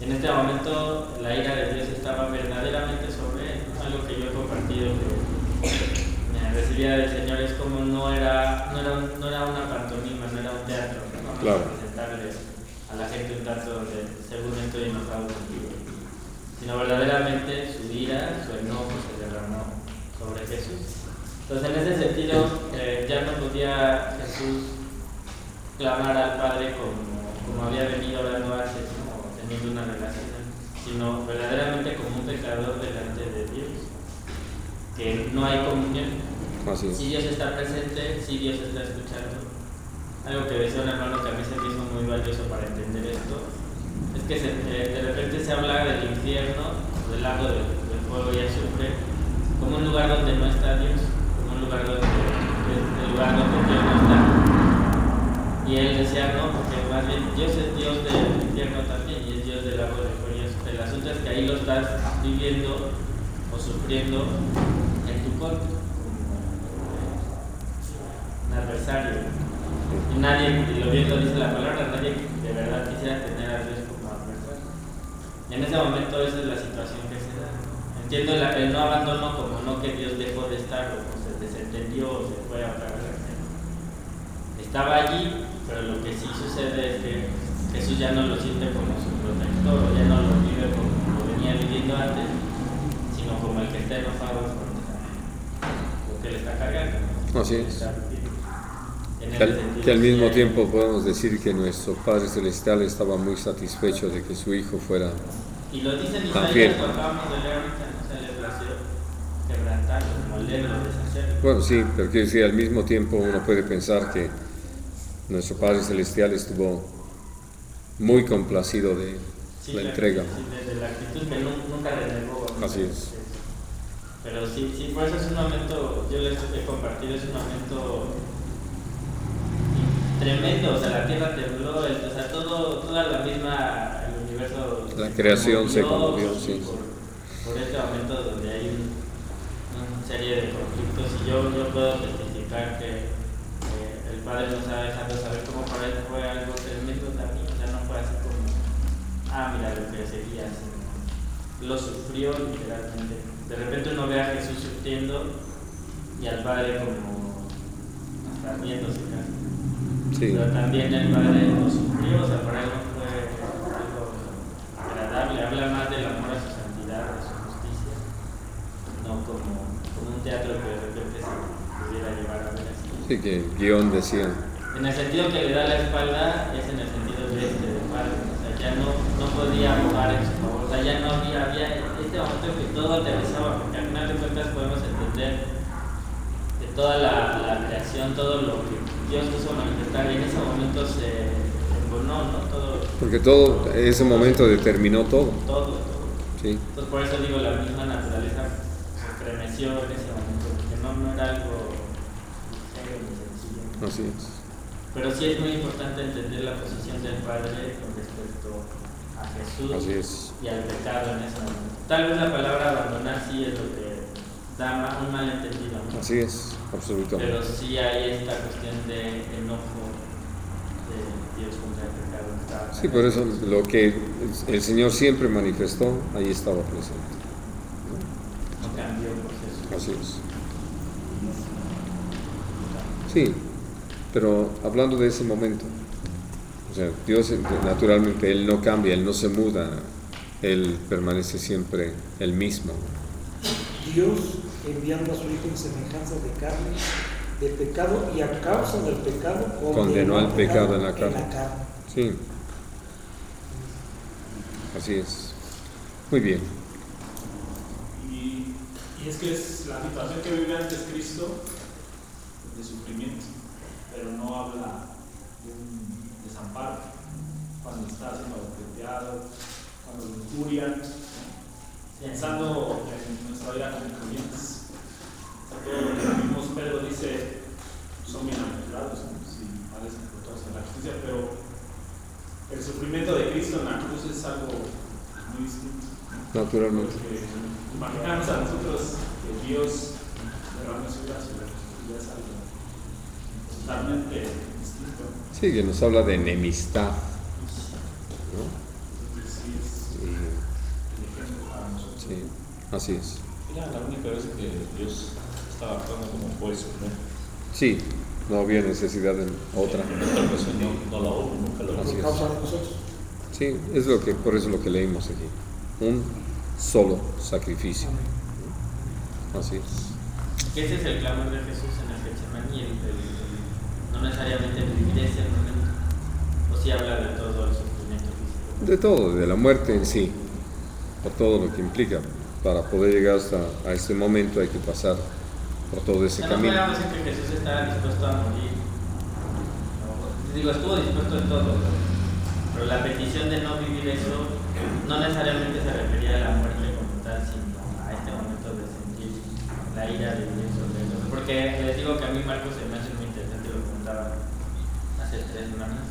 En este momento la ira de Dios estaba verdaderamente sobre él, algo que yo he compartido que me recibía del Señor, es como no era una pantomima, no era un teatro, no Claro. presentarle a la gente un tanto donde según estoy enojado contigo, sino verdaderamente su ira, su enojo se derramó sobre Jesús. Entonces en ese sentido ya no podía Jesús clamar al Padre como había venido orando antes, teniendo una relación, sino verdaderamente como un pecador delante de Dios, que no hay comunión. Así es. Si Dios está presente, si Dios está escuchando. Algo que decía un hermano que a mí se me hizo muy valioso para entender esto, es que de repente se habla del infierno, del lago del fuego y azufre, como un lugar donde no está Dios, como un lugar donde Dios no está. Y él decía, no, porque más bien Dios es Dios del infierno también y es Dios del lago de fuego. El asunto es que ahí lo estás viviendo o sufriendo en tu contra, un adversario. Y nadie, y lo bien lo dice la palabra, nadie de verdad quisiera tener a Dios como adversario. Y en ese momento esa es la situación que se da. Entiendo el no abandono como no que Dios dejó de estar o se desentendió o se fue a otra relación. Estaba allí, pero lo que sí sucede es que Jesús ya no lo siente como su protector, o ya no lo vive como lo venía viviendo antes, sino como el que está enojado por lo que le está cargando. Así es. Que al mismo tiempo podemos decir que nuestro Padre Celestial estaba muy satisfecho de que su Hijo fuera y lo dice en tan fiel. Isaías, lo acabamos de leer ahorita, no se le plació quebrantarlo, molerlo, deshacerlo. Bueno, sí, pero quiero decir, al mismo tiempo uno puede pensar que nuestro Padre Celestial estuvo muy complacido de la entrega. Sí, desde la actitud que nunca renegó. Así es. Pero sí, por eso es un momento, yo les he compartido, es un momento tremendo, o sea, la tierra tembló, o sea, toda la misma, el universo... La creación se conmovió, sí. Por este momento donde hay una serie de conflictos, y yo puedo testificar que el Padre nos ha dejado saber cómo para él fue algo tremendo también, o sea, no fue así como, mira lo que seguía, lo sufrió literalmente. De repente uno ve a Jesús sufriendo y al Padre como hasta riéndose casi. Sí. Pero también el Padre lo sufrió, o sea, para él no fue algo agradable, habla más del amor a su santidad, a su justicia, no como un teatro que de repente se pudiera llevar a ver así. Sí, que el guión decía. En el sentido que le da la espalda es en el sentido de Padre, o sea, ya no podía abogar en su favor, o sea, ya no había este momento en que todo aterrizaba, porque al final de cuentas podemos entender que toda la creación, todo lo que Dios quiso manifestar, y en ese momento se embonó, ¿no? Todo. Porque todo, ese momento determinó todo. Todo. Sí. Entonces por eso digo, la misma naturaleza se estremeció en ese momento, porque no era algo ligero ni sencillo. Así es. Pero sí es muy importante entender la posición del Padre con respecto a Jesús Así es. y al pecado en ese momento. Tal vez la palabra abandonar sí es lo que da un malentendido, ¿no? Así es, absolutamente. Pero sí hay esta cuestión de enojo de Dios contra el pecado. Sí, por eso lo que el Señor siempre manifestó, ahí estaba presente. No cambió por Jesús. Así es. Sí, pero hablando de ese momento, o sea, Dios naturalmente, Él no cambia, Él no se muda, Él permanece siempre el mismo. Dios, enviando a su Hijo en semejanza de carne, de pecado, y a causa del pecado Condenó al pecado en la carne. carne. Sí, así es. Muy bien. Y es que es la situación que vive antes Cristo, de sufrimiento, pero no habla de un desamparo. Cuando está siendo golpeado, cuando lo injurian, ¿no? Pensando en nuestra vida como creyentes. Todo lo que vimos, Pedro dice, son bienaventurados, ¿no? Si padecen por todos en la justicia, pero el sufrimiento de Cristo en la cruz es algo muy distinto. Naturalmente. Porque imaginamos a nosotros que Dios derrame su gracia, y es algo totalmente distinto. Sí, que nos habla de enemistad, ¿no? Entonces, sí, es el ejemplo para nosotros. Sí, así es. Era la única vez que Dios estaba actuando como juez, ¿no? Sí, no había necesidad de otra. En otra ocasión no la hubo, nunca lo Así Por es. causa de nosotros. Sí, es lo que, por eso lo que leímos aquí. Un solo sacrificio. Así es. Ese es el clamor de Jesús en el Getsemaní, no necesariamente vivir ese momento, o si habla de todo el sufrimiento físico. De todo, de la muerte en sí, por todo lo que implica. Para poder llegar hasta a este momento hay que pasar por todo ese No camino. podemos decir que Jesús estaba dispuesto a morir. Digo, estuvo dispuesto en todo, pero la petición de no vivir eso no necesariamente se refería a la muerte como tal, sino a este momento de sentir la ira de Dios sobre eso. Porque les digo que a mí Marcos se me hace muy interesante, lo contaba hace 3 semanas,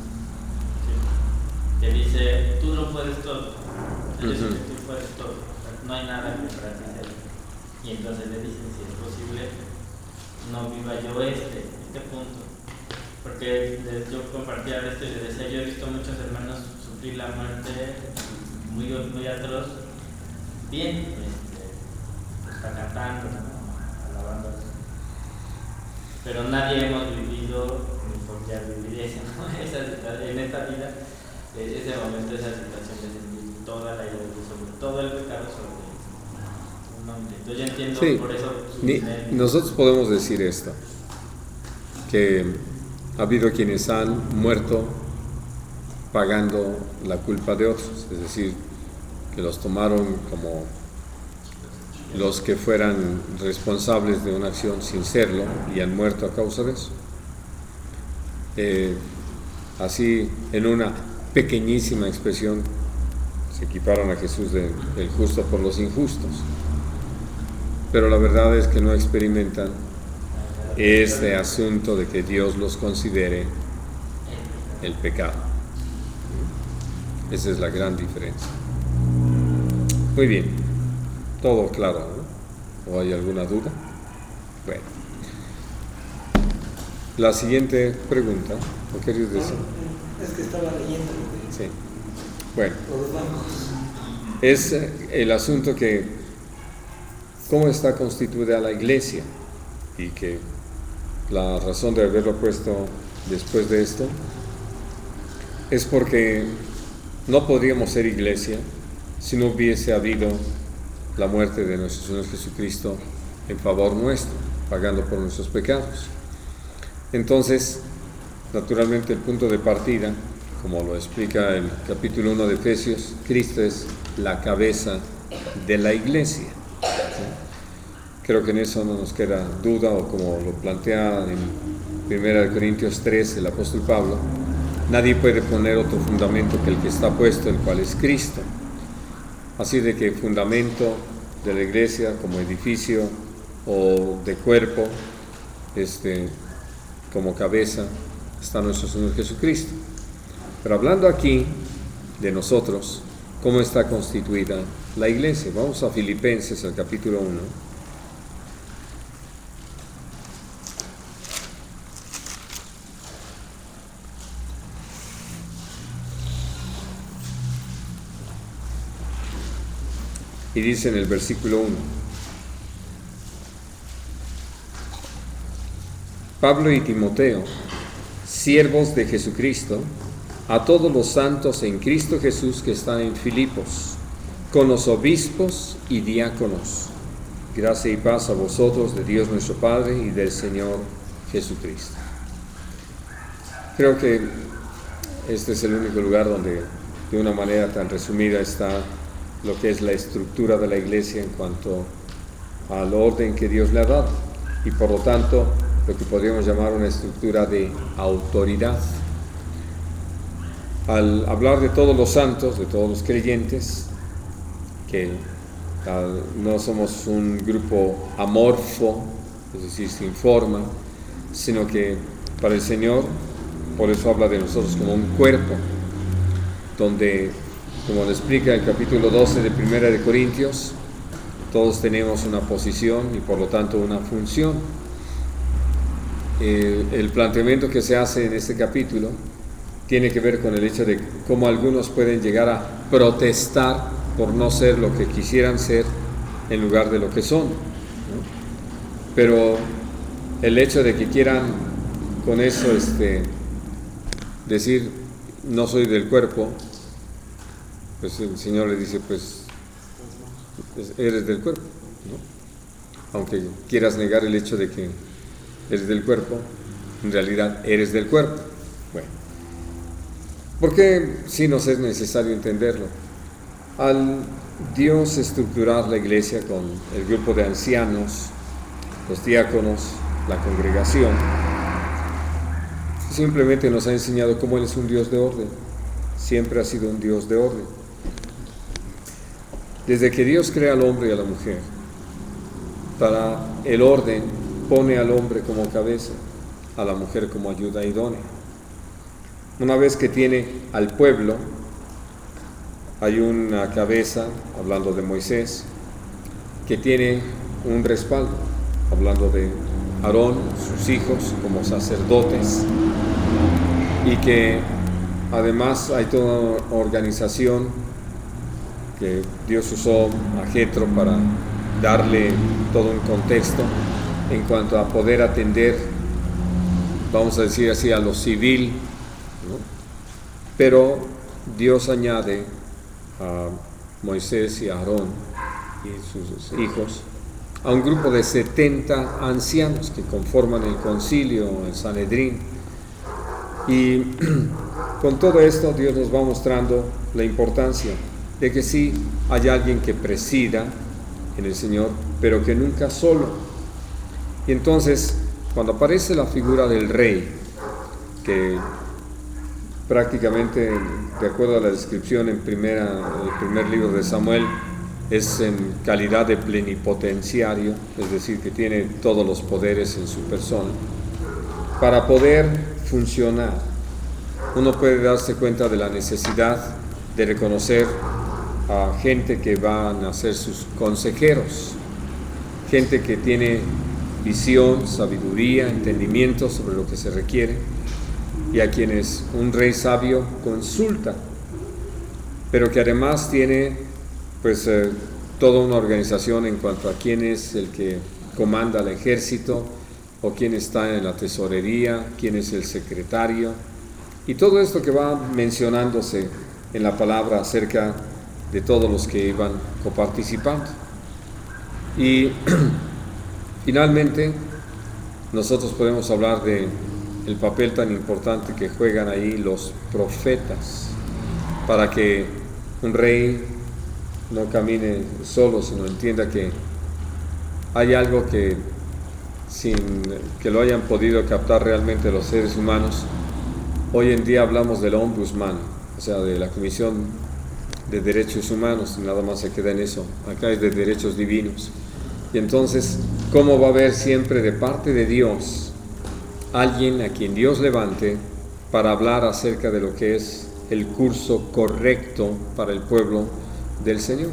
¿sí? Que dice, tú no puedes todo, yo sé que tú puedes todo, no hay nada que para ti sea. Y entonces le dicen, si es posible, no viva yo este punto. Porque yo compartía esto y le decía, yo he visto muchos hermanos sufrir la muerte muy, muy atroz, bien, está cantando, ¿no? Alabando. Pero nadie hemos vivido, ni por ya vivir eso, ¿no? En esta vida, ese momento, esa situación de sentir toda la ira de Dios sobre todo el pecado sobre un hombre. Entonces yo entiendo Sí, por eso nosotros podemos decir esto, que ha habido quienes han muerto pagando la culpa de otros, es decir, que los tomaron como los que fueran responsables de una acción sin serlo y han muerto a causa de eso. Así, en una pequeñísima expresión, se equiparon a Jesús del justo por los injustos, pero la verdad es que no experimentan este asunto de que Dios los considere el pecado. Esa es la gran diferencia. Muy bien, todo claro, ¿no? ¿O hay alguna duda? Bueno, la siguiente pregunta, ¿lo querías decir? Es que estaba leyendo lo de Sí. Bueno, los bancos. es el asunto que cómo está constituida la iglesia, y que la razón de haberlo puesto después de esto es porque no podríamos ser iglesia si no hubiese habido la muerte de nuestro Señor Jesucristo en favor nuestro, pagando por nuestros pecados. Entonces, naturalmente el punto de partida, como lo explica el capítulo 1 de Efesios, Cristo es la cabeza de la iglesia. Creo que en eso no nos queda duda, o como lo plantea en 1 Corintios 3 el apóstol Pablo, nadie puede poner otro fundamento que el que está puesto, el cual es Cristo. Así de que fundamento de la iglesia como edificio o de cuerpo, como cabeza, está nuestro Señor Jesucristo. Pero hablando aquí de nosotros, ¿cómo está constituida la iglesia? Vamos a Filipenses, al capítulo 1. Y dice en el versículo 1, Pablo y Timoteo, siervos de Jesucristo, a todos los santos en Cristo Jesús que están en Filipos, con los obispos y diáconos. Gracia y paz a vosotros de Dios nuestro Padre y del Señor Jesucristo. Creo que este es el único lugar donde de una manera tan resumida está lo que es la estructura de la iglesia en cuanto al orden que Dios le ha dado. Y por lo tanto, lo que podríamos llamar una estructura de autoridad. Al hablar de todos los santos, de todos los creyentes, que no somos un grupo amorfo, es decir, sin forma, sino que para el Señor, por eso habla de nosotros como un cuerpo, donde, como lo explica el capítulo 12 de 1 de Corintios, todos tenemos una posición y por lo tanto una función. El planteamiento que se hace en este capítulo tiene que ver con el hecho de cómo algunos pueden llegar a protestar por no ser lo que quisieran ser en lugar de lo que son, ¿no? Pero el hecho de que quieran con eso decir no soy del cuerpo, pues el Señor le dice, pues eres del cuerpo, ¿no? Aunque quieras negar el hecho de que eres del cuerpo, en realidad eres del cuerpo. Bueno, ¿por qué sí nos es necesario entenderlo? Al Dios estructurar la iglesia con el grupo de ancianos, los diáconos, la congregación, simplemente nos ha enseñado cómo Él es un Dios de orden. Siempre ha sido un Dios de orden. Desde que Dios crea al hombre y a la mujer, para el orden pone al hombre como cabeza, a la mujer como ayuda idónea. Una vez que tiene al pueblo, hay una cabeza, hablando de Moisés, que tiene un respaldo, hablando de Aarón, sus hijos como sacerdotes, y que además hay toda una organización que Dios usó a Jetro para darle todo un contexto en cuanto a poder atender, vamos a decir así, a lo civil, ¿no? Pero Dios añade a Moisés y a Aarón y sus hijos a un grupo de 70 ancianos que conforman el concilio, el Sanedrín. Y con todo esto Dios nos va mostrando la importancia de que sí hay alguien que presida en el Señor, pero que nunca solo. Y entonces, cuando aparece la figura del rey, que prácticamente, de acuerdo a la descripción en el primer libro de Samuel, es en calidad de plenipotenciario, es decir, que tiene todos los poderes en su persona. Para poder funcionar, uno puede darse cuenta de la necesidad de reconocer a gente que van a ser sus consejeros, gente que tiene visión, sabiduría, entendimiento sobre lo que se requiere, y a quienes un rey sabio consulta, pero que además tiene pues toda una organización en cuanto a quién es el que comanda el ejército, o quién está en la tesorería, quién es el secretario, y todo esto que va mencionándose en la palabra acerca de todos los que iban coparticipando. Y finalmente nosotros podemos hablar de el papel tan importante que juegan ahí los profetas, para que un rey no camine solo, sino entienda que hay algo que, sin que lo hayan podido captar realmente los seres humanos, hoy en día hablamos del ombudsman, o sea, de la Comisión de Derechos Humanos, y nada más se queda en eso. Acá es de derechos divinos. Y entonces, ¿cómo va a haber siempre de parte de Dios alguien a quien Dios levante para hablar acerca de lo que es el curso correcto para el pueblo del Señor?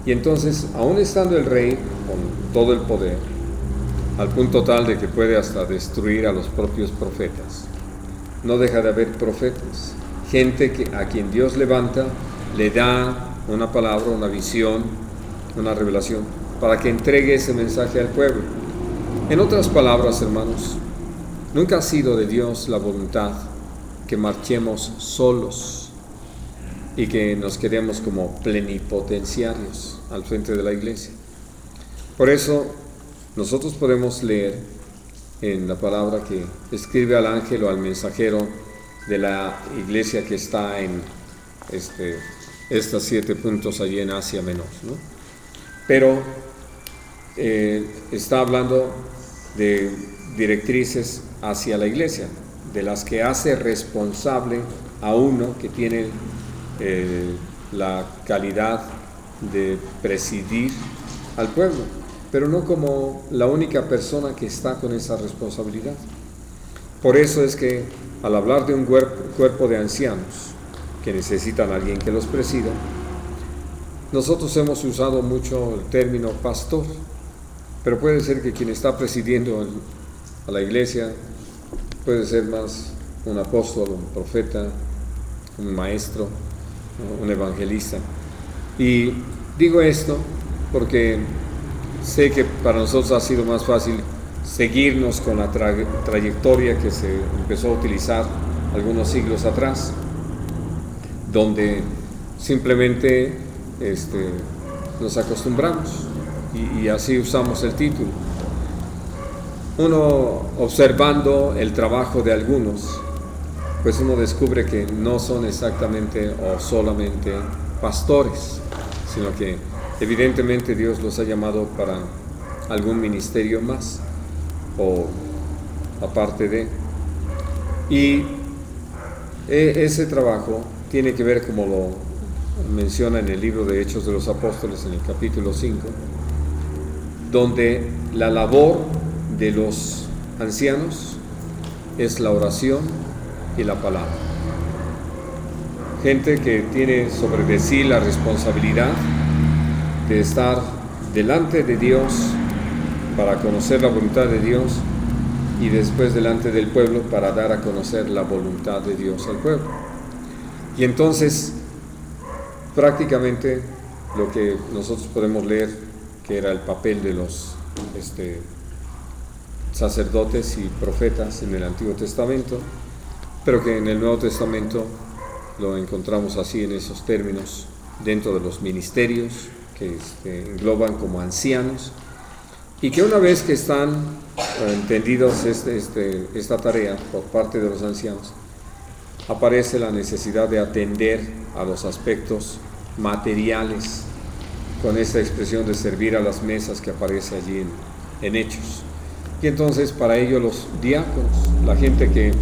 Y entonces, aún estando el rey con todo el poder, al punto tal de que puede hasta destruir a los propios profetas, no deja de haber profetas, gente a quien Dios levanta, le da una palabra, una visión, una revelación, para que entregue ese mensaje al pueblo. En otras palabras, hermanos, nunca ha sido de Dios la voluntad que marchemos solos y que nos quedemos como plenipotenciarios al frente de la iglesia. Por eso nosotros podemos leer en la palabra que escribe al ángel o al mensajero de la iglesia que está en estos 7 puntos allí en Asia Menor, ¿no? Pero está hablando de directrices hacia la iglesia, de las que hace responsable a uno que tiene la calidad de presidir al pueblo, pero no como la única persona que está con esa responsabilidad. Por eso es que al hablar de un cuerpo de ancianos que necesitan a alguien que los presida, nosotros hemos usado mucho el término pastor, pero puede ser que quien está presidiendo a la iglesia puede ser más un apóstol, un profeta, un maestro, un evangelista. Y digo esto porque sé que para nosotros ha sido más fácil seguirnos con la trayectoria que se empezó a utilizar algunos siglos atrás, donde simplemente nos acostumbramos y así usamos el título. Uno, observando el trabajo de algunos, pues uno descubre que no son exactamente o solamente pastores, sino que evidentemente Dios los ha llamado para algún ministerio más o aparte de. Y ese trabajo tiene que ver, como lo menciona en el libro de Hechos de los Apóstoles en el capítulo 5, donde la labor de los ancianos es la oración y la palabra. Gente que tiene sobre de sí la responsabilidad de estar delante de Dios para conocer la voluntad de Dios y después delante del pueblo para dar a conocer la voluntad de Dios al pueblo. Y entonces, prácticamente lo que nosotros podemos leer, que era el papel de los sacerdotes y profetas en el Antiguo Testamento, pero que en el Nuevo Testamento lo encontramos así en esos términos, dentro de los ministerios que engloban como ancianos, y que una vez que están entendidos esta tarea por parte de los ancianos, aparece la necesidad de atender a los aspectos materiales, con esta expresión de servir a las mesas que aparece allí en Hechos. Y entonces para ello los diáconos, la gente que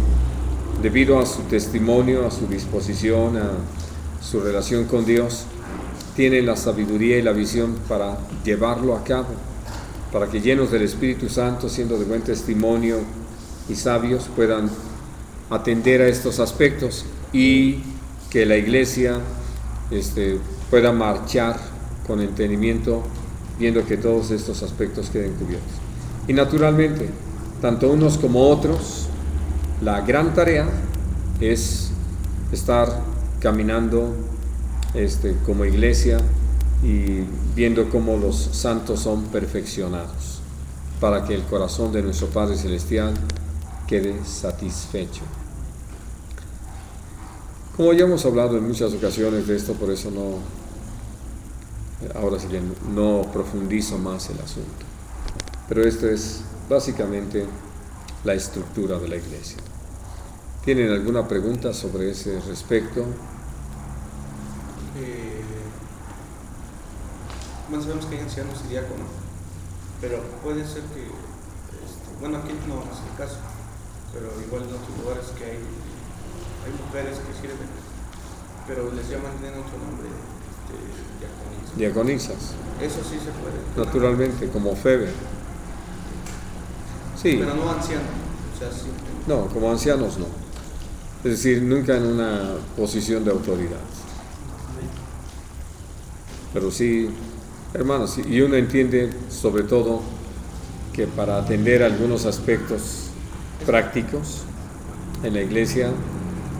debido a su testimonio, a su disposición, a su relación con Dios, tienen la sabiduría y la visión para llevarlo a cabo, para que llenos del Espíritu Santo, siendo de buen testimonio y sabios, puedan atender a estos aspectos y que la iglesia pueda marchar con entendimiento, viendo que todos estos aspectos queden cubiertos. Y naturalmente, tanto unos como otros, la gran tarea es estar caminando como iglesia y viendo cómo los santos son perfeccionados, para que el corazón de nuestro Padre Celestial quede satisfecho. Como ya hemos hablado en muchas ocasiones de esto, por eso ahora sí que no profundizo más el asunto. Pero esto es básicamente la estructura de la iglesia. ¿Tienen alguna pregunta sobre ese respecto? Bueno, sabemos que hay ancianos y diáconos, pero puede ser que, aquí no es el caso, pero igual en otros lugares que hay mujeres que sirven, pero les llaman, tienen otro nombre, Diaconisas. Eso sí se puede. Naturalmente, como Febe. Sí. Pero no ancianos, sí. No, como ancianos no. Es decir, nunca en una posición de autoridad. Pero sí, hermanos, y uno entiende sobre todo que para atender algunos aspectos prácticos en la iglesia,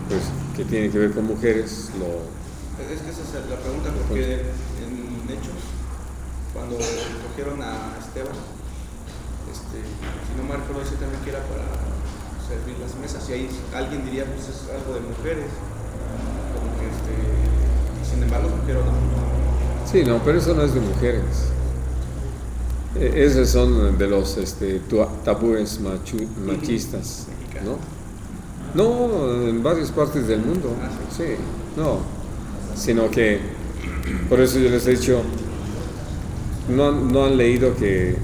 pues que tiene que ver con mujeres, Es que esa es la pregunta, porque en Hechos, cuando cogieron a Esteban, si no me recuerdo, ese también que era para servir las mesas, y ahí alguien diría, pues es algo de mujeres, como que sin embargo cogieron a mujeres. Sí, no, pero eso no es de mujeres. Esos son de los tabúes machistas, ¿no? No, en varias partes del mundo, sí, no, sino que, por eso yo les he dicho, no han leído que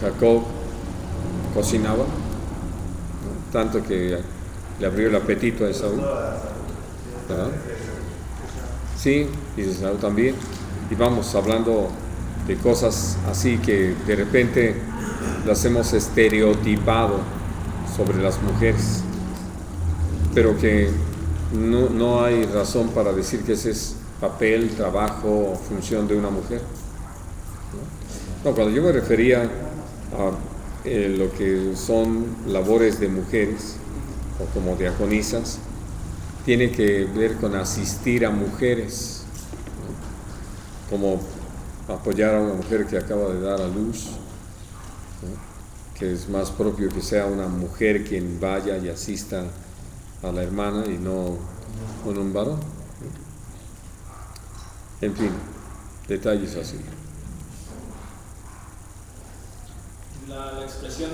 Jacob cocinaba, ¿no? Tanto que le abrió el apetito a Esaú, ¿verdad? Sí, y Esaú también. Y vamos hablando de cosas así que de repente las hemos estereotipado sobre las mujeres, pero que no hay razón para decir que ese es papel, trabajo o función de una mujer. No, cuando yo me refería a lo que son labores de mujeres o como diaconisas, tiene que ver con asistir a mujeres, ¿no? Como apoyar a una mujer que acaba de dar a luz, ¿no? Que es más propio que sea una mujer quien vaya y asista a la hermana y no con un varón. En fin, detalles así. La expresión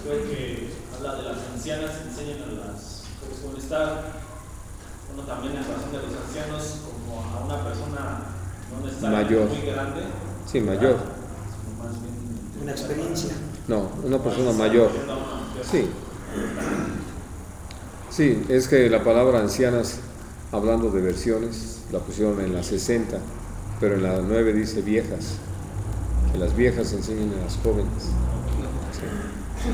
fue que habla de las ancianas, enseñan a las mujeres cómo estar. Uno también en relación de los ancianos como a una persona no necesariamente mayor, muy grande. sí, mayor, Sino más bien Una experiencia. no, una persona mayor, sí. Sí, es que la palabra ancianas, hablando de versiones, la pusieron en las 60, pero en la 9 dice viejas, que las viejas enseñan a las jóvenes. Sí.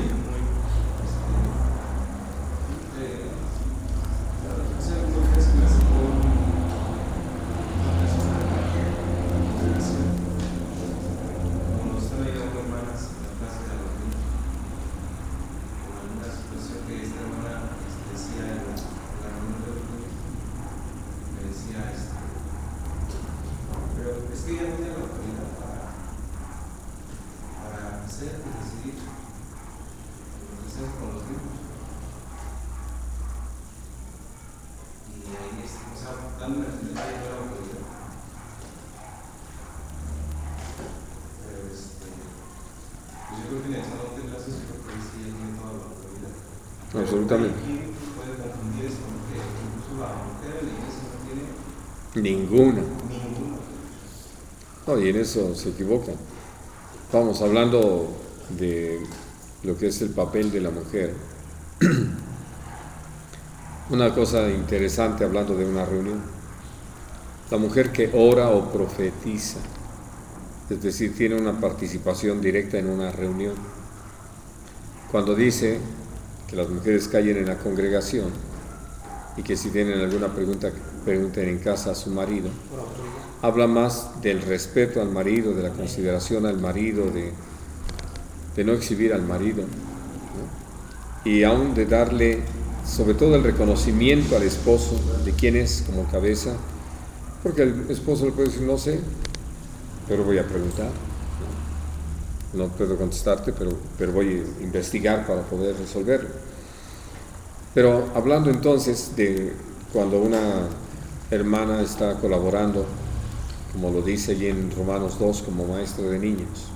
Absolutamente. Ninguna. No, y en eso se equivocan. Estamos hablando de lo que es el papel de la mujer. Una cosa interesante hablando de una reunión. La mujer que ora o profetiza, es decir, tiene una participación directa en una reunión. Cuando dice que las mujeres callen en la congregación y que si tienen alguna pregunta, pregunten en casa a su marido, habla más del respeto al marido, de la consideración al marido, de no exhibir al marido, ¿no? Y aún de darle sobre todo el reconocimiento al esposo de quién es como cabeza, porque el esposo le puede decir no sé, pero voy a preguntar, no puedo contestarte, pero voy a investigar para poder resolverlo. Pero hablando entonces de cuando una hermana está colaborando, como lo dice allí en Romanos 2, como maestro de niños,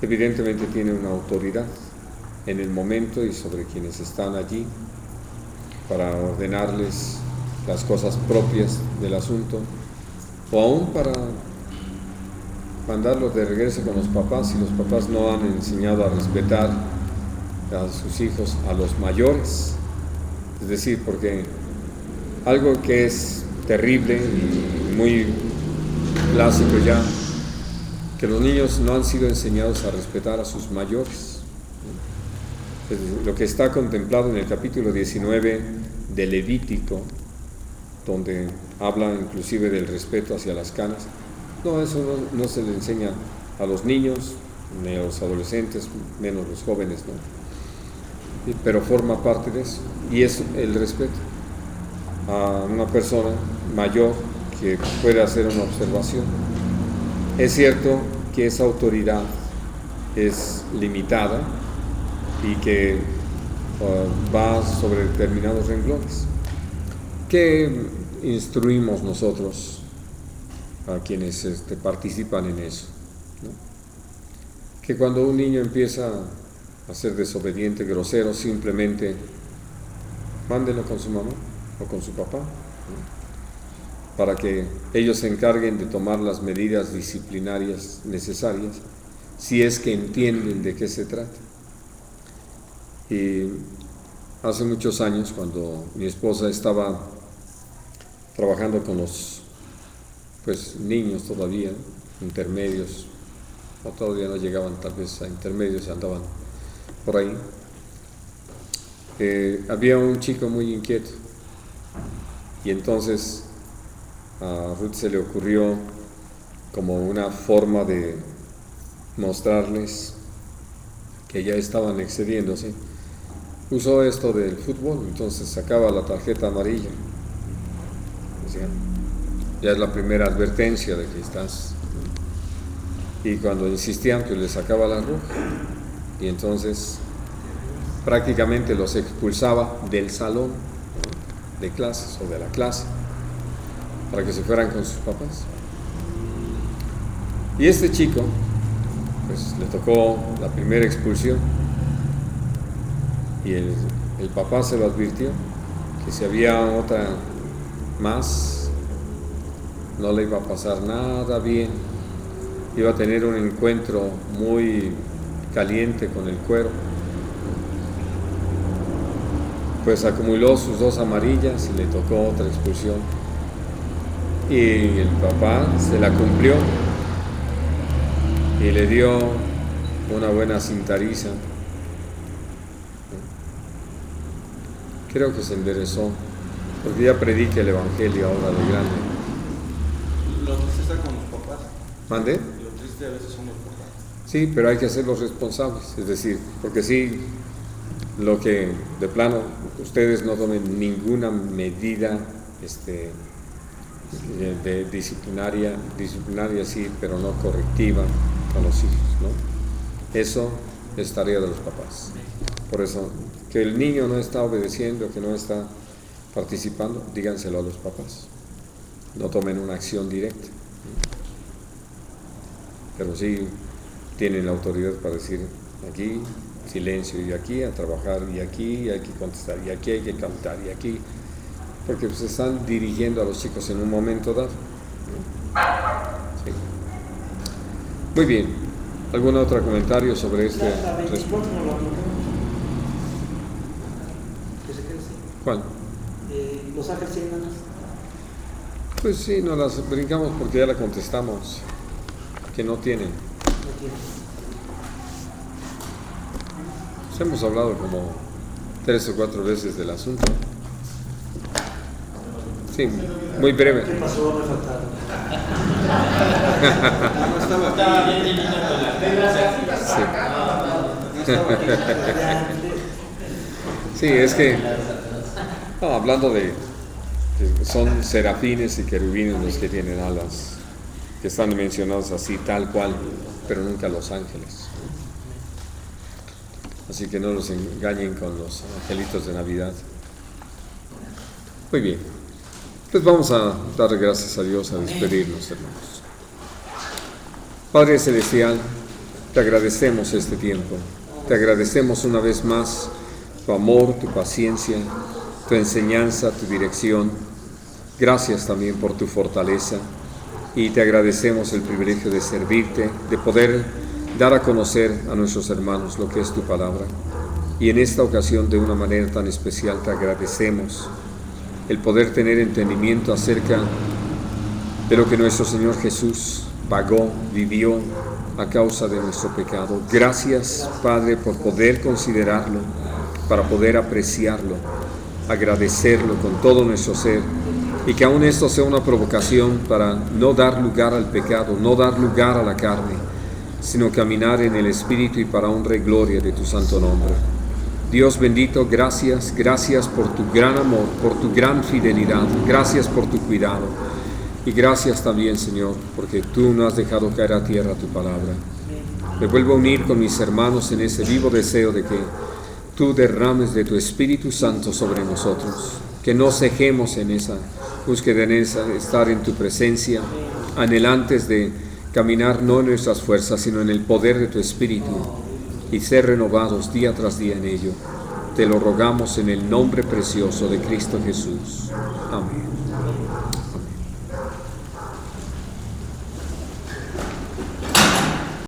evidentemente tiene una autoridad en el momento y sobre quienes están allí para ordenarles las cosas propias del asunto, o aún para mandarlos de regreso con los papás si los papás no han enseñado a respetar a sus hijos, a los mayores. Es decir, porque algo que es terrible y muy clásico ya, que los niños no han sido enseñados a respetar a sus mayores. Lo que está contemplado en el capítulo 19 de Levítico, donde habla inclusive del respeto hacia las canas, no, eso no se le enseña a los niños, ni a los adolescentes, menos los jóvenes, ¿no? Pero forma parte de eso, y es el respeto a una persona mayor que puede hacer una observación. Es cierto que esa autoridad es limitada y que va sobre determinados renglones. ¿Qué instruimos nosotros a quienes participan en eso? ¿No? Que cuando un niño empieza a ser desobediente, grosero, simplemente mándenlo con su mamá o con su papá, ¿no? Para que ellos se encarguen de tomar las medidas disciplinarias necesarias si es que entienden de qué se trata. Y hace muchos años, cuando mi esposa estaba trabajando con los niños todavía, intermedios, o todavía no llegaban tal vez a intermedios, andaban por ahí, había un chico muy inquieto, y entonces a Ruth se le ocurrió, como una forma de mostrarles que ya estaban excediéndose, usó esto del fútbol. Entonces sacaba la tarjeta amarilla, decía, ya es la primera advertencia de que estás, y cuando insistían pues le sacaba la roja, y entonces prácticamente los expulsaba del salón de clases o de la clase para que se fueran con sus papás. Y este chico pues le tocó la primera expulsión, y el papá se lo advirtió que si había otra más no le iba a pasar nada bien, iba a tener un encuentro muy caliente con el cuero. Pues acumuló sus 2 amarillas y le tocó otra expulsión, y el papá se la cumplió y le dio una buena cintariza. Creo que se enderezó, porque ya predica el evangelio ahora de grande. Lo triste está con los papás. ¿Mande? Lo triste a veces son los papás. Sí, pero hay que hacerlos responsables, es decir, porque sí, lo que de plano ustedes no tomen ninguna medida de disciplinaria sí, pero no correctiva a los hijos, ¿no? Eso es tarea de los papás. Por eso, que el niño no está obedeciendo, que no está participando, díganselo a los papás. No tomen una acción directa, pero sí tienen la autoridad para decir: aquí silencio, y aquí a trabajar, y aquí hay que contestar, y aquí hay que cantar, y aquí, porque se están dirigiendo a los chicos en un momento dado. Sí. Muy bien. ¿Algún otro comentario sobre este? La 24 no la tocamos. ¿Qué se cree? ¿Cuál? Los ángeles y enanos. Pues sí, nos las brincamos porque ya la contestamos, que no tienen. No tienen. Pues hemos hablado como 3 o 4 veces del asunto. Sí, muy breve. ¿Qué pasó? Me faltaron. Estaba bien divino con las reglas. Sí, es que hablando de que son serafines y querubines los que tienen alas, que están mencionados así tal cual, pero nunca los ángeles. Así que no los engañen con los angelitos de Navidad. Muy bien, pues vamos a dar gracias a Dios, a despedirnos, hermanos. Padre Celestial, te agradecemos este tiempo, te agradecemos una vez más tu amor, tu paciencia, tu enseñanza, tu dirección. Gracias también por tu fortaleza, y te agradecemos el privilegio de servirte, de poder dar a conocer a nuestros hermanos lo que es tu palabra. Y en esta ocasión, de una manera tan especial, te agradecemos el poder tener entendimiento acerca de lo que nuestro Señor Jesús pagó, vivió a causa de nuestro pecado. Gracias, Padre, por poder considerarlo, para poder apreciarlo, agradecerlo con todo nuestro ser, y que aún esto sea una provocación para no dar lugar al pecado, no dar lugar a la carne, sino caminar en el Espíritu y para honra y gloria de tu santo nombre. Dios bendito, gracias por tu gran amor, por tu gran fidelidad, gracias por tu cuidado, y gracias también, Señor, porque tú no has dejado caer a tierra tu palabra. Me vuelvo a unir con mis hermanos en ese vivo deseo de que tú derrames de tu Espíritu Santo sobre nosotros, que no cejemos en esa búsqueda, en esa estar en tu presencia, anhelantes de caminar no en nuestras fuerzas, sino en el poder de tu Espíritu, y ser renovados día tras día en ello. Te lo rogamos en el nombre precioso de Cristo Jesús. Amén.